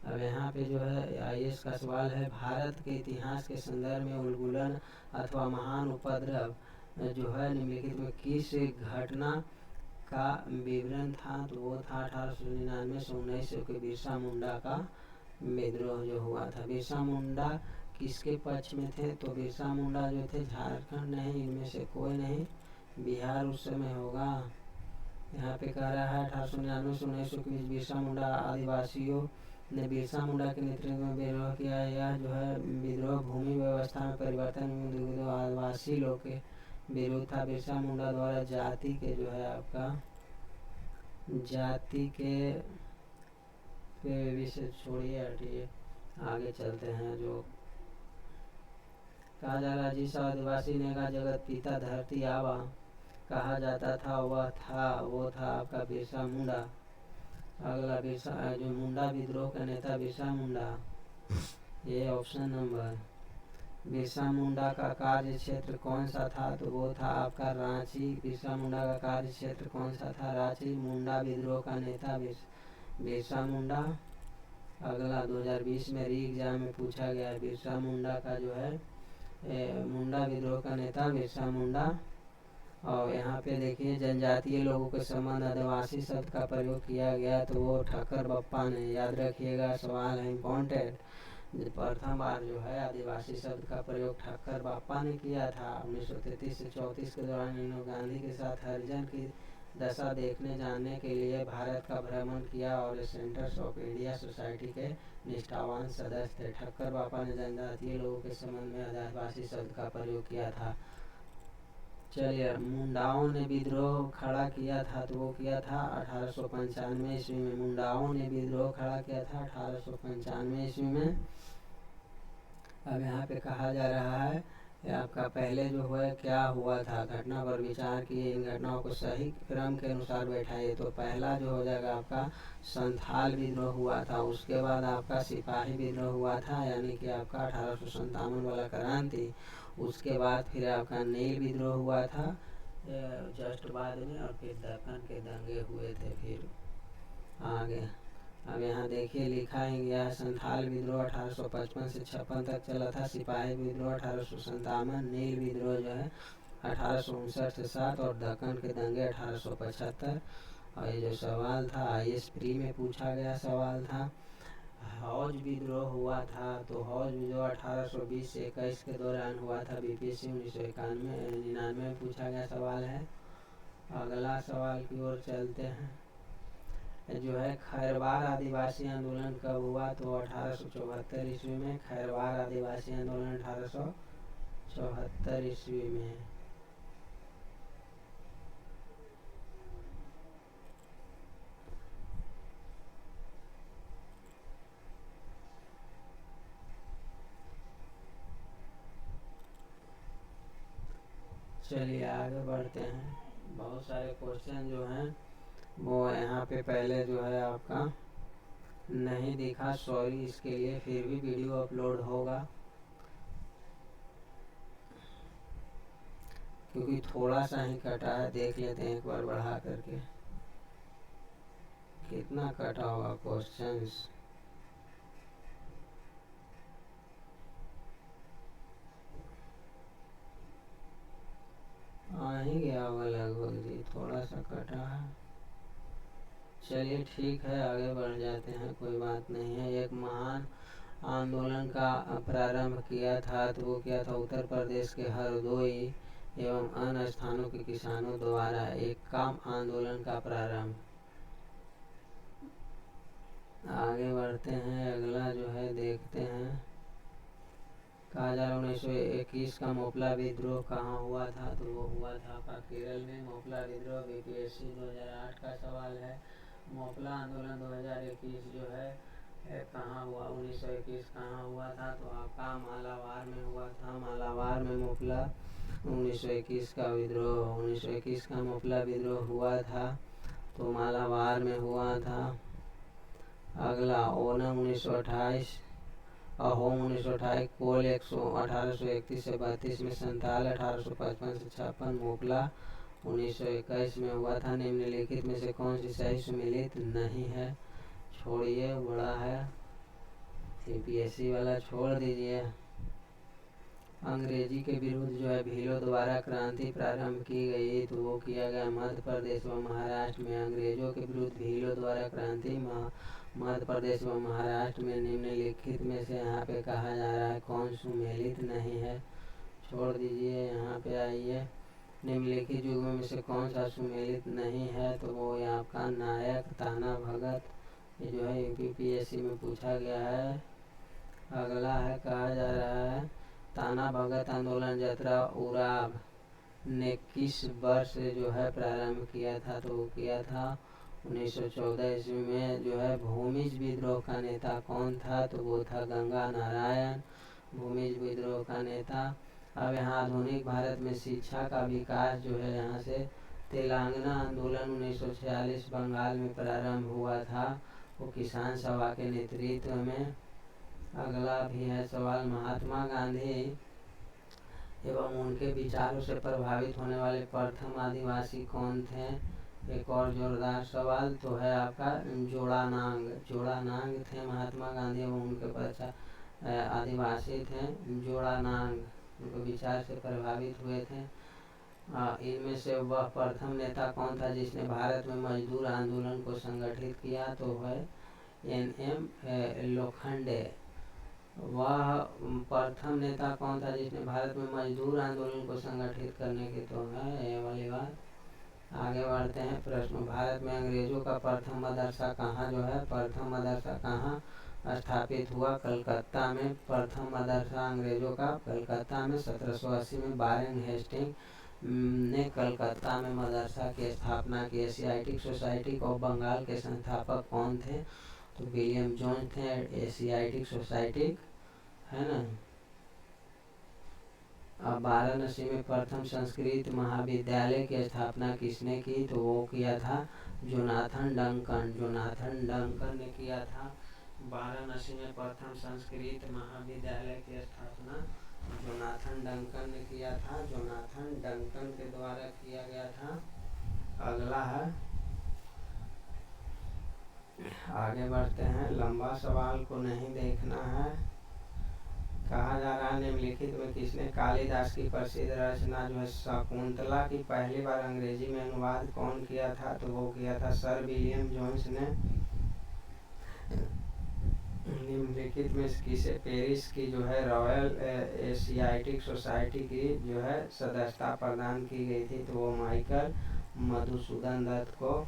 अब यहाँ पे जो है आईएएस का सवाल है, भारत के इतिहास के संदर्भ में उलगुलन अथवा महान उपद्रव जो है निम्नलिखित में किस घटना का विवरण था? तो वो था 1899 से 1900 के बिरसा मुंडा का विद्रोह जो हुआ था। बिरसा मुंडा किसके पक्ष में थे? तो बिरसा मुंडा जो थे झारखंड नहीं, इनमें से कोई नहीं, बिहार उस समय होगा। यहाँ पे कह रहा है 1899 से 1900 के बीच बिरसा मुंडा आदिवासियों ने बिरसा मुंडा के नेतृत्व में विद्रोह किया। यह जो है विद्रोह भूमि व्यवस्था में परिवर्तन आदिवासी लोग के विरोध था। बिरसा मुंडा द्वारा जाति के जो है आपका जाति के विषय छोड़िए, हटिए, आगे चलते हैं। जो कहा जा रहा है जिस आदिवासी ने का जगत पिता धरती आवा कहा जाता था वो था आपका बिरसा मुंडा। अगला बिरसा जो मुंडा विद्रोह का नेता बिरसा मुंडा, ये ऑप्शन नंबर बिरसा मुंडा का कार्य क्षेत्र कौन सा था, तो वो था आपका रांची। बिरसा मुंडा का कार्य क्षेत्र कौन सा था, रांची। मुंडा विद्रोह का नेता बिरसा मुंडा। अगला 2020 में री एग्जाम में पूछा गया है, बिरसा मुंडा का जो है मुंडा विद्रोह का नेता बिरसा मुंडा। और यहाँ पे देखिए जनजातीय लोगों के संबंध आदिवासी शब्द का प्रयोग किया गया, तो वो ठक्कर बप्पा ने, याद रखिएगा, सवाल है इम्पोर्टेंट। प्रथम बार जो है आदिवासी शब्द का प्रयोग ठक्कर बप्पा ने किया था 1933 से 34 के दौरान। इन्होंने गांधी के साथ हरिजन की दशा देखने जानने के लिए भारत का भ्रमण किया और सेंटर्स ऑफ इंडिया सोसाइटी के निष्ठावान सदस्य थे। ठक्कर बापा ने जनजातीय लोगों के संबंध में आदिवासी शब्द का प्रयोग किया था। चलिए, मुंडाओं ने विद्रोह खड़ा किया था, तो वो किया था 1895 ईस्वी में। मुंडाओं ने विद्रोह खड़ा किया था 1895 ईस्वी में। अब यहाँ पे कहा जा रहा है कि आपका पहले जो है क्या हुआ था, घटना पर विचार किए, इन घटनाओं को सही क्रम के अनुसार बैठाइए। तो पहला जो हो जाएगा आपका संथाल विद्रोह हुआ था, उसके बाद आपका सिपाही विद्रोह हुआ था, यानी कि आपका 1857 वाला क्रांति। उसके बाद फिर आपका नील विद्रोह हुआ था जस्ट बाद में, और फिर दक्कन के दंगे हुए थे। फिर आगे अब यहाँ देखिए लिखा है गया, संथाल विद्रोह 1855 से 56 तक चला था। सिपाही विद्रोह 1857, नील विद्रोह जो है 1859 से 7, और दक्कन के दंगे 1875। और ये जो सवाल था IAS प्री में पूछा गया सवाल था। हौज विद्रोह हुआ था, तो हौज विद्रोह 1820 से 21 के दौरान हुआ था। BPSC 1999 में पूछा गया सवाल है। अगला सवाल की ओर चलते हैं, जो है खैरवार आदिवासी आंदोलन कब हुआ, तो 1874 ईस्वी में। खैरवार आदिवासी आंदोलन 1874 ईस्वी में। चलिए आगे बढ़ते हैं। बहुत सारे क्वेश्चन जो हैं वो यहाँ पे पहले जो है आपका नहीं दिखा, सॉरी इसके लिए, फिर भी वीडियो अपलोड होगा क्योंकि थोड़ा सा ही कटा है। देख लेते हैं एक बार बढ़ा करके कितना कटा होगा क्वेश्चंस। आ ही गया होगा लगभग जी, थोड़ा सा कटा है। चलिए ठीक है, आगे बढ़ जाते हैं, कोई बात नहीं है। एक महान आंदोलन का प्रारंभ किया था, तो वो क्या था, उत्तर प्रदेश के हरदोई एवं अन्य स्थानों के किसानों द्वारा एक काम आंदोलन का प्रारंभ। आगे बढ़ते हैं, अगला जो है देखते हैं। कहा जा रहा 1921 का मोपला विद्रोह कहाँ हुआ था, तो वो हुआ था आपका केरल में। मोपला विद्रोह BPSC 2008 का सवाल है। मोपला आंदोलन 2021 जो है कहाँ हुआ, 1921 कहाँ हुआ था, तो आपका मालाबार में हुआ था। मालाबार में मोपला 1921 का विद्रोह, 1921 का मोपला विद्रोह हुआ था, तो मालाबार में हुआ था। अगला ओनम 1928, अहोम 1928, कोल 1831 से 32 में, संथाल 1855 से 56, मोपला 1921 में हुआ था। निम्नलिखित में से कौन सी सही सुमेलित नहीं है, छोड़िए, बड़ा है, CPSC वाला छोड़ दीजिए। अंग्रेजी के विरुद्ध जो है भीलों द्वारा क्रांति प्रारंभ की गई, तो वो किया गया मध्य प्रदेश व महाराष्ट्र में। अंग्रेजों के विरुद्ध भीलों द्वारा क्रांति मध्य प्रदेश व महाराष्ट्र में। निम्नलिखित में से यहाँ पे कहा जा रहा है कौन सुमेलित नहीं है, छोड़ दीजिए। यहाँ पे आइए, निम्नलिखित युगों में से कौन सा सुमेलित नहीं है, तो वो यहाँ का नायक ताना भगत, ये जो है UPPSC में पूछा गया है। अगला है, कहा जा रहा है ताना भगत आंदोलन जतरा उराव ने किस वर्ष जो है प्रारंभ किया था, तो वो किया था 1914 ईस्वी में। जो है भूमिज विद्रोह का नेता कौन था, तो वो था गंगा नारायण, भूमिज विद्रोह का नेता। अब यहाँ आधुनिक भारत में शिक्षा का विकास जो है, यहाँ से तेलंगाना आंदोलन 1946 बंगाल में प्रारंभ हुआ था, वो किसान सभा के नेतृत्व में। अगला भी है सवाल, महात्मा गांधी एवं उनके विचारों से प्रभावित होने वाले प्रथम आदिवासी कौन थे? एक और जोरदार सवाल तो है आपका जोड़ानांग। जोड़ानांग थे महात्मा गांधी एवं उनके पश्चात आदिवासी थे जोड़ानांग, उनके विचार से प्रभावित हुए थे। इनमें से वह प्रथम नेता कौन था जिसने भारत में मजदूर आंदोलन को संगठित किया? तो है NM लोखंडे। वह प्रथम नेता कौन था जिसने भारत में मजदूर आंदोलन को संगठित करने की? तो है ये वाली बात। आगे बढ़ते हैं प्रश्न। भारत में अंग्रेजों का प्रथम मदरसा कहाँ जो है प्रथम मदरसा कहाँ स्थापित हुआ? कलकत्ता में। प्रथम मदरसा अंग्रेजों का कलकत्ता में 1780 में वारेन हेस्टिंग ने कलकत्ता में मदरसा की स्थापना की। एशियाटिक सोसाइटी ऑफ बंगाल के संस्थापक कौन थे? तो विलियम जोन्स थे। एशियाटिक सोसाइटी है ना। अब वाराणसी में प्रथम संस्कृत महाविद्यालय की स्थापना किसने की? तो वो किया था जोनाथन डंकन। जोनाथन डंकन ने किया था वाराणसी में प्रथम संस्कृत महाविद्यालय की स्थापना जोनाथन डंकन ने किया था। जोनाथन डंकन के द्वारा किया गया था। अगला है, आगे बढ़ते हैं। लंबा सवाल को नहीं देखना है। कहा जा रहा है निम्नलिखित में किसने कालिदास की प्रसिद्ध रचना जो है शकुंतला की पहली बार अंग्रेजी में अनुवाद कौन किया था? तो वो किया था सर विलियम जोन्स ने। निम्नलिखित में किसे पेरिस की जो है रॉयल एशियाटिक सोसाइटी की जो है सदस्यता प्रदान की गई थी? तो वो माइकल मधुसूदन दत्त को।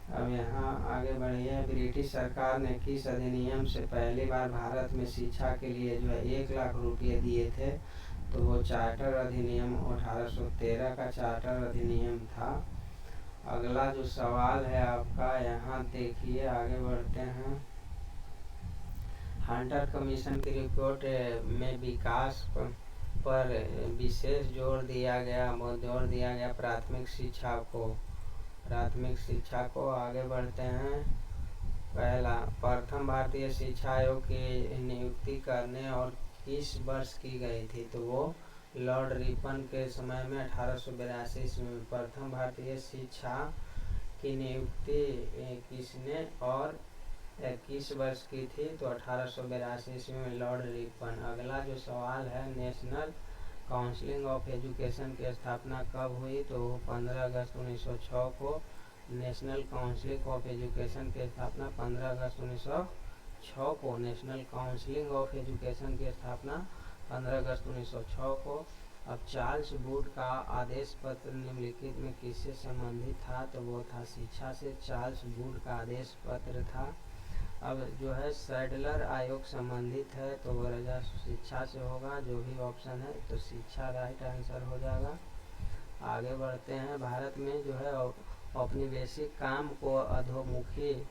अब यहाँ आगे बढ़िए। ब्रिटिश सरकार ने किस अधिनियम से पहली बार भारत में शिक्षा के लिए जो है 1 लाख रुपये दिए थे? तो वो चार्टर अधिनियम 1813 का चार्टर अधिनियम था। अगला जो सवाल है आपका यहाँ देखिए, आगे बढ़ते हैं। हंटर कमीशन की रिपोर्ट में विकास पर विशेष जोर दिया गया प्राथमिक शिक्षा को। आगे बढ़ते हैं। पहला, प्रथम भारतीय शिक्षा आयोग की नियुक्ति करने और किस वर्ष की गई थी? तो वो लॉर्ड रिपन के समय में 1882 ईस्वी में। प्रथम भारतीय शिक्षा की नियुक्ति किसने और किस वर्ष की थी? तो 1882 ईस्वी में लॉर्ड रिपन। अगला जो सवाल है, नेशनल काउंसिल ऑफ एजुकेशन की स्थापना कब हुई? तो 15 अगस्त 1906 को नेशनल काउंसिल ऑफ एजुकेशन की स्थापना 15 अगस्त 1906 को। नेशनल काउंसिल ऑफ एजुकेशन की स्थापना 15 अगस्त 1906 को। अब चार्ल्स वुड का आदेश पत्र निम्नलिखित में किससे संबंधित था? तो वो था शिक्षा से। चार्ल्स वुड का आदेश पत्र था। अब जो है सैडलर आयोग संबंधित है तो वो रजा शिक्षा से होगा। जो भी ऑप्शन है तो शिक्षा राइट आंसर हो जाएगा। आगे बढ़ते हैं। भारत में जो है औपनिवेशिक काम को अधोमुखी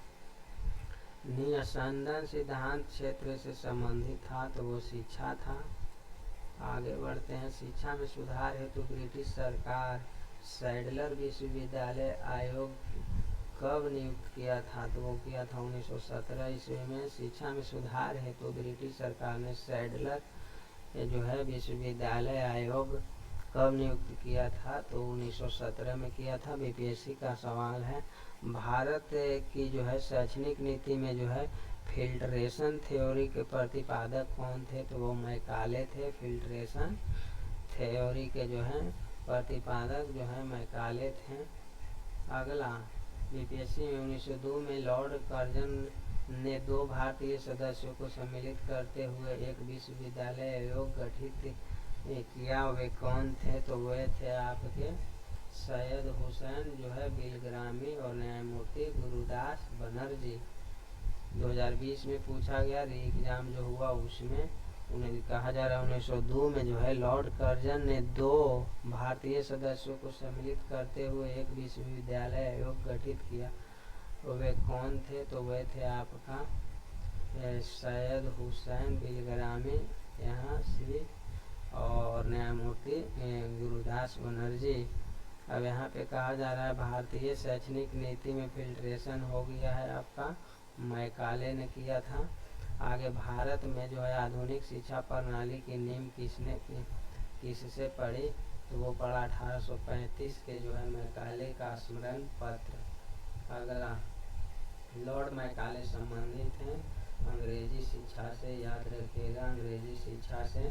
निस्पंदन सिद्धांत क्षेत्र से संबंधित था तो वो शिक्षा था। आगे बढ़ते हैं। शिक्षा में सुधार हेतु ब्रिटिश सरकार सैडलर विश्वविद्यालय आयोग कब नियुक्त किया था? तो वो किया था 1917 ईस्वी में। शिक्षा में सुधार हेतु ब्रिटिश सरकार ने सैडलर जो है विश्वविद्यालय आयोग कब नियुक्त किया था? तो 1917 में किया था। बीपीएससी का सवाल है। भारत की जो है शैक्षणिक नीति में जो है फिल्ट्रेशन थ्योरी के प्रतिपादक कौन थे? तो वो मैकाले थे। फिल्ट्रेशन थ्योरी के जो है प्रतिपादक जो है मैकाले थे। अगला, बीपीएससी में 1902 में लॉर्ड कर्जन ने 2 भारतीय सदस्यों को सम्मिलित करते हुए एक विश्वविद्यालय आयोग गठित किया। वे कौन थे? तो वे थे आपके सैयद हुसैन जो है बिलग्रामी और न्यायमूर्ति गुरुदास बनर्जी। 2020 में पूछा गया एग्जाम जो हुआ उसमें उन्हें कहा जा रहा है 1902 में जो है लॉर्ड कर्जन ने 2 भारतीय सदस्यों को सम्मिलित करते हुए एक विश्वविद्यालय आयोग गठित किया। तो वे कौन थे? तो वे थे आपका सैयद हुसैन बिलग्रामी यहाँ से और न्यायमूर्ति गुरुदास बनर्जी। अब यहाँ पे कहा जा रहा है भारतीय शैक्षणिक नीति में फिल्ट्रेशन हो गया है आपका मैकाले ने किया था। आगे, भारत में जो है आधुनिक शिक्षा प्रणाली की नींव किसने किससे पढ़ी, तो वो पढ़ा 1835 के जो है मैकाले का स्मरण पत्र। अगला लॉर्ड मैकाले संबंधित हैं अंग्रेजी शिक्षा से, याद रखिएगा अंग्रेजी शिक्षा से।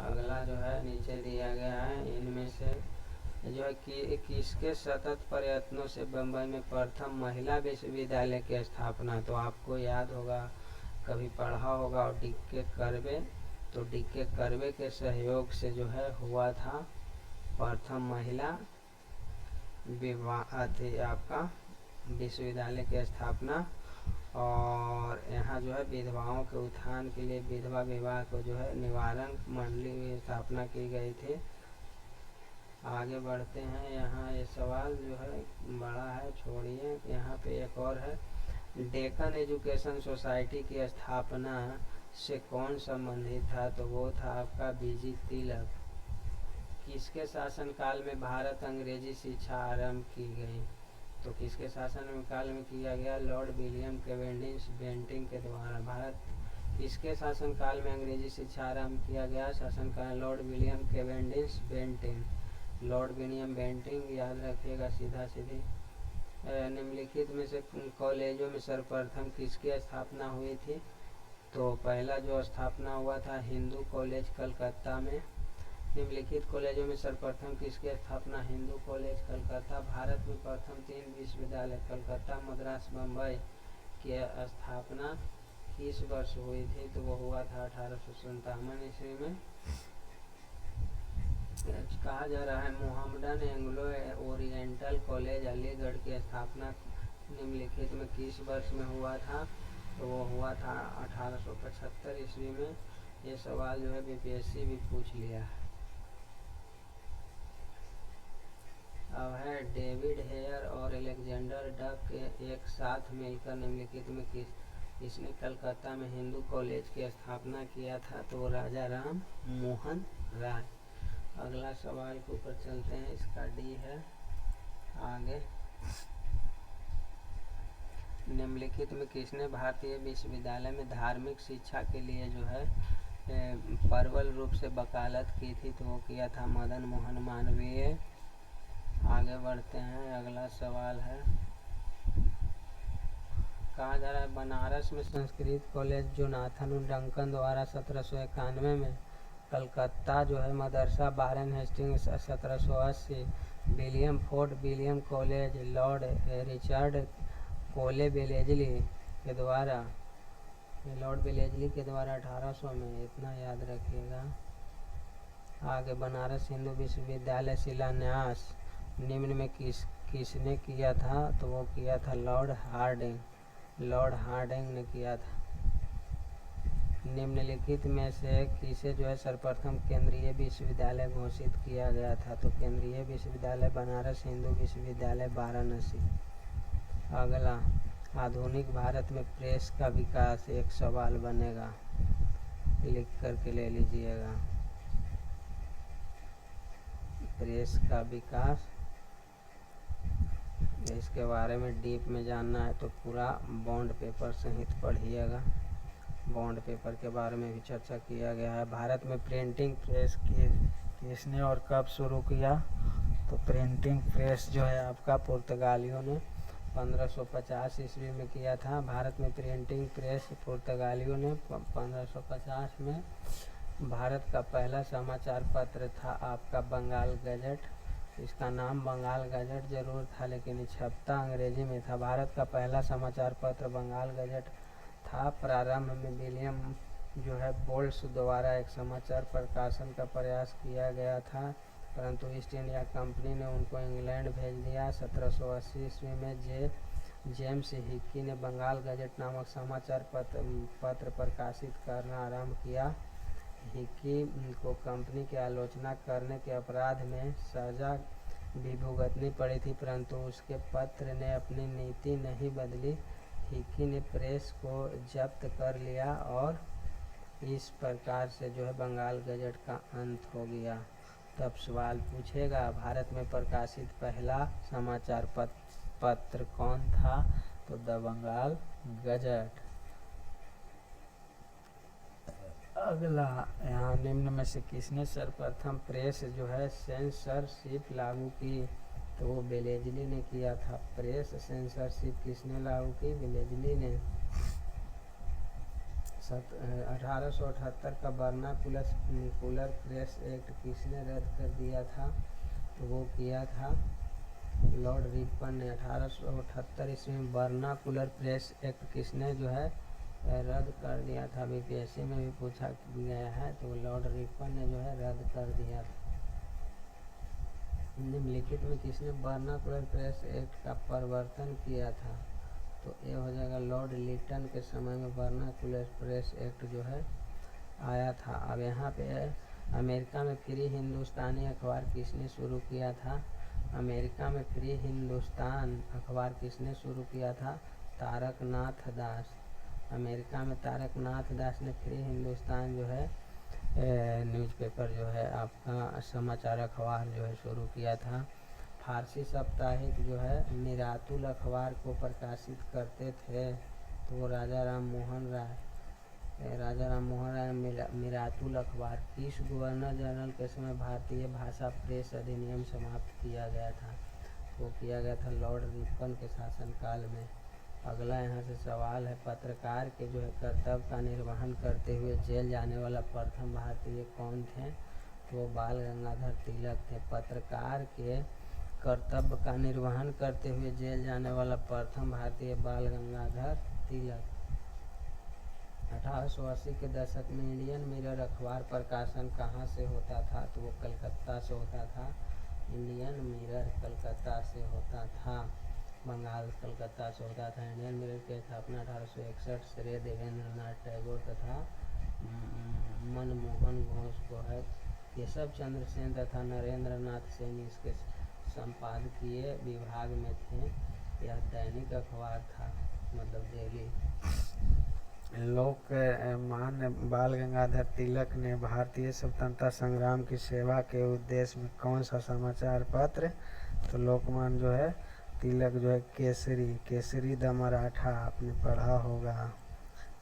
अगला जो है नीचे दिया गया है, इनमें से जो है कि किसके सतत प्रयत्नों से बम्बई में प्रथम महिला विश्वविद्यालय की स्थापना, तो आपको याद होगा कभी पढ़ा होगा, और डी.के. कर्वे, तो डी.के. कर्वे के सहयोग से जो है हुआ था प्रथम महिला आपका विश्वविद्यालय की स्थापना। और यहाँ जो है विधवाओं के उत्थान के लिए विधवा विवाह को जो है निवारण मंडली की स्थापना की गई थी। आगे बढ़ते हैं, यहाँ ये सवाल जो है बड़ा है, छोड़िए। यहाँ पे एक और है, डेक्कन एजुकेशन सोसाइटी की स्थापना से कौन संबंधित था, तो वो था आपका बीजी तिलक। किसके शासनकाल में भारत अंग्रेजी शिक्षा आरंभ की गई, तो किसके शासन काल में किया गया, लॉर्ड विलियम केवेंडिश बेंटिंग के द्वारा। भारत किसके शासनकाल में अंग्रेजी शिक्षा आरंभ किया गया, शासनकाल Lord William Cavendish Bentinck. Lord William Bentinck याद रखिएगा सीधा सीधी। निम्नलिखित में से कॉलेजों में सर्वप्रथम किसकी स्थापना हुई थी, तो पहला जो स्थापना हुआ था हिंदू कॉलेज कलकत्ता में। निम्नलिखित कॉलेजों में सर्वप्रथम किसकी स्थापना, हिंदू कॉलेज कलकत्ता। भारत में प्रथम 3 विश्वविद्यालय कलकत्ता, मद्रास, बम्बई की स्थापना किस वर्ष हुई थी, तो वो हुआ था 1857 ईस्वी में। कहा जा रहा है Mohammedan Anglo oriental college Aligarh की स्थापना निम्नलिखित में किस वर्ष में हुआ था, तो वो हुआ था 1875 ईस्वी में। ये सवाल जो है बीपीएससी भी पूछ लिया है। अब है डेविड हेयर और अलेक्जेंडर डक एक साथ मिलकर निम्नलिखित में किसने कलकत्ता में हिंदू कॉलेज की स्थापना किया था, तो वो राजा राम मोहन राय। अगला सवाल के ऊपर चलते हैं, इसका डी है आगे। निम्नलिखित में किसने भारतीय विश्वविद्यालय में धार्मिक शिक्षा के लिए जो है प्रबल रूप से वकालत की थी, तो वो किया था मदन मोहन मालवीय। आगे बढ़ते हैं, अगला सवाल है, कहा जा रहा है बनारस में संस्कृत कॉलेज जोनाथन डंकन द्वारा 1791 में, कलकत्ता जो है मदरसा Warren Hastings 1780, William Fort William college Lord Richard Colley Wellesley के द्वारा, लॉर्ड बेलेजली के द्वारा 1800 में, इतना याद रखिएगा। आगे बनारस हिंदू विश्वविद्यालय शिलान्यास निम्न में किसने किया था, तो वो किया था लॉर्ड हार्डिंग, लॉर्ड हार्डिंग ने किया था। निम्नलिखित में से किसे जो है सर्वप्रथम केंद्रीय विश्वविद्यालय घोषित किया गया था, तो केंद्रीय विश्वविद्यालय बनारस हिंदू विश्वविद्यालय वाराणसी। अगला आधुनिक भारत में प्रेस का विकास, एक सवाल बनेगा, लिख करके ले लीजिएगा। प्रेस का विकास, इसके बारे में डीप में जानना है तो पूरा बॉन्ड पेपर सहित पढ़िएगा। बॉन्ड पेपर के बारे में भी चर्चा किया गया है। भारत में प्रिंटिंग प्रेस किसने और कब शुरू किया, तो प्रिंटिंग प्रेस जो है आपका पुर्तगालियों ने 1550 ईस्वी में किया था। भारत में प्रिंटिंग प्रेस पुर्तगालियों ने 1550 में। भारत का पहला समाचार पत्र था आपका बंगाल गजट, इसका नाम बंगाल गजट जरूर था लेकिन छपता अंग्रेजी में था। भारत का पहला समाचार पत्र बंगाल गजट था। प्रारंभ में विलियम जो है बोल्ट्स द्वारा एक समाचार प्रकाशन का प्रयास किया गया था, परंतु ईस्ट इंडिया कंपनी ने उनको इंग्लैंड भेज दिया। 1780 ईस्वी में जेम्स हिक्की ने बंगाल गजट नामक समाचार पत्र प्रकाशित करना आरंभ किया। हिक्की को कंपनी की आलोचना करने के अपराध में सजा भी भुगतनी पड़ी थी, परंतु उसके पत्र ने अपनी नीति नहीं बदली। हिक्की ने प्रेस को जब्त कर लिया और इस प्रकार से जो है बंगाल गजट का अंत हो गया। तब सवाल पूछेगा भारत में प्रकाशित पहला समाचार पत्र कौन था, तो द बंगाल गजट। अगला यहाँ निम्न में से किसने सर्वप्रथम प्रेस जो है सेंसरशिप लागू की? तो वो बेलेजली ने किया था। प्रेस सेंसरशिप किसने लागू की? बेलेजली ने। 1878 का वर्नाकुलर प्रेस एक्ट किसने रद्द कर दिया था? तो वो किया था लॉर्ड रिपन ने। 1878 ईस्वी में वर्नाकुलर प्रेस एक्ट किसने जो है रद्द कर दिया था? बीपीएससी में भी पूछा गया है, तो लॉर्ड रिपन ने जो है रद्द कर दिया था। निम्नलिखित में किसने वर्नाकुलर प्रेस एक्ट का प्रवर्तन किया था? तो ये हो जाएगा लॉर्ड लिटन के समय में वर्नाकुलर प्रेस एक्ट जो है आया था। अब यहाँ पे अमेरिका में फ्री हिंदुस्तानी अखबार किसने शुरू किया था? अमेरिका में फ्री हिंदुस्तान अखबार किसने शुरू किया था? तारकनाथ दास। अमेरिका में तारकनाथ दास ने फ्री हिंदुस्तान जो है न्यूज़पेपर जो है आपका समाचार अखबार जो है शुरू किया था। फारसी साप्ताहिक जो है मिरातुल अखबार को प्रकाशित करते थे, तो राजा राम मोहन राय मिरातुल अखबार। किस गवर्नर जनरल के समय भारतीय भाषा प्रेस अधिनियम समाप्त किया गया था? वो किया गया था लॉर्ड रिपन के शासनकाल में। अगला यहाँ से सवाल है, पत्रकार के जो है कर्तव्य का निर्वहन करते हुए जेल जाने वाला प्रथम भारतीय कौन थे? तो वो बाल गंगाधर तिलक थे। पत्रकार के कर्तव्य का निर्वहन करते हुए जेल जाने वाला प्रथम भारतीय बाल गंगाधर तिलक। 1880 के दशक में इंडियन मिरर अखबार प्रकाशन कहाँ से होता था? तो वो कलकत्ता से होता था। इंडियन मिरर कलकत्ता से होता था, बंगाल कलकत्ता से होता था। इंडियन मिरर की स्थापना 1861 श्री देवेंद्रनाथ टैगोर तथा मनमोहन घोष को है। केशव चंद्र सेन तथा नरेंद्र नाथ सेन इसके संपादकीय विभाग में थे। यह दैनिक अखबार था, मतलब डेली। लोकमान्य बाल गंगाधर तिलक ने भारतीय स्वतंत्रता संग्राम की सेवा के उद्देश्य में कौन सा समाचार पत्र? तो लोकमान्य जो है तिलक जो है केसरी द मराठा आपने पढ़ा होगा,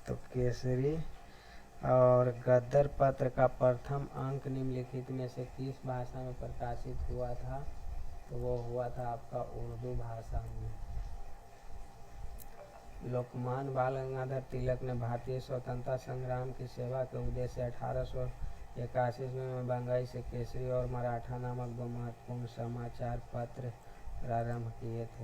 तो केसरी। और गदर पत्र का प्रथम अंक निम्नलिखित में से किस भाषा में प्रकाशित हुआ था? तो वो हुआ था आपका उर्दू भाषा में। लोकमान्य बाल गंगाधर तिलक ने भारतीय स्वतंत्रता संग्राम की सेवा के उद्देश्य 1881 में बंबई से केसरी और मराठा नामक दो महत्वपूर्ण समाचार पत्र प्रारंभ किए थे।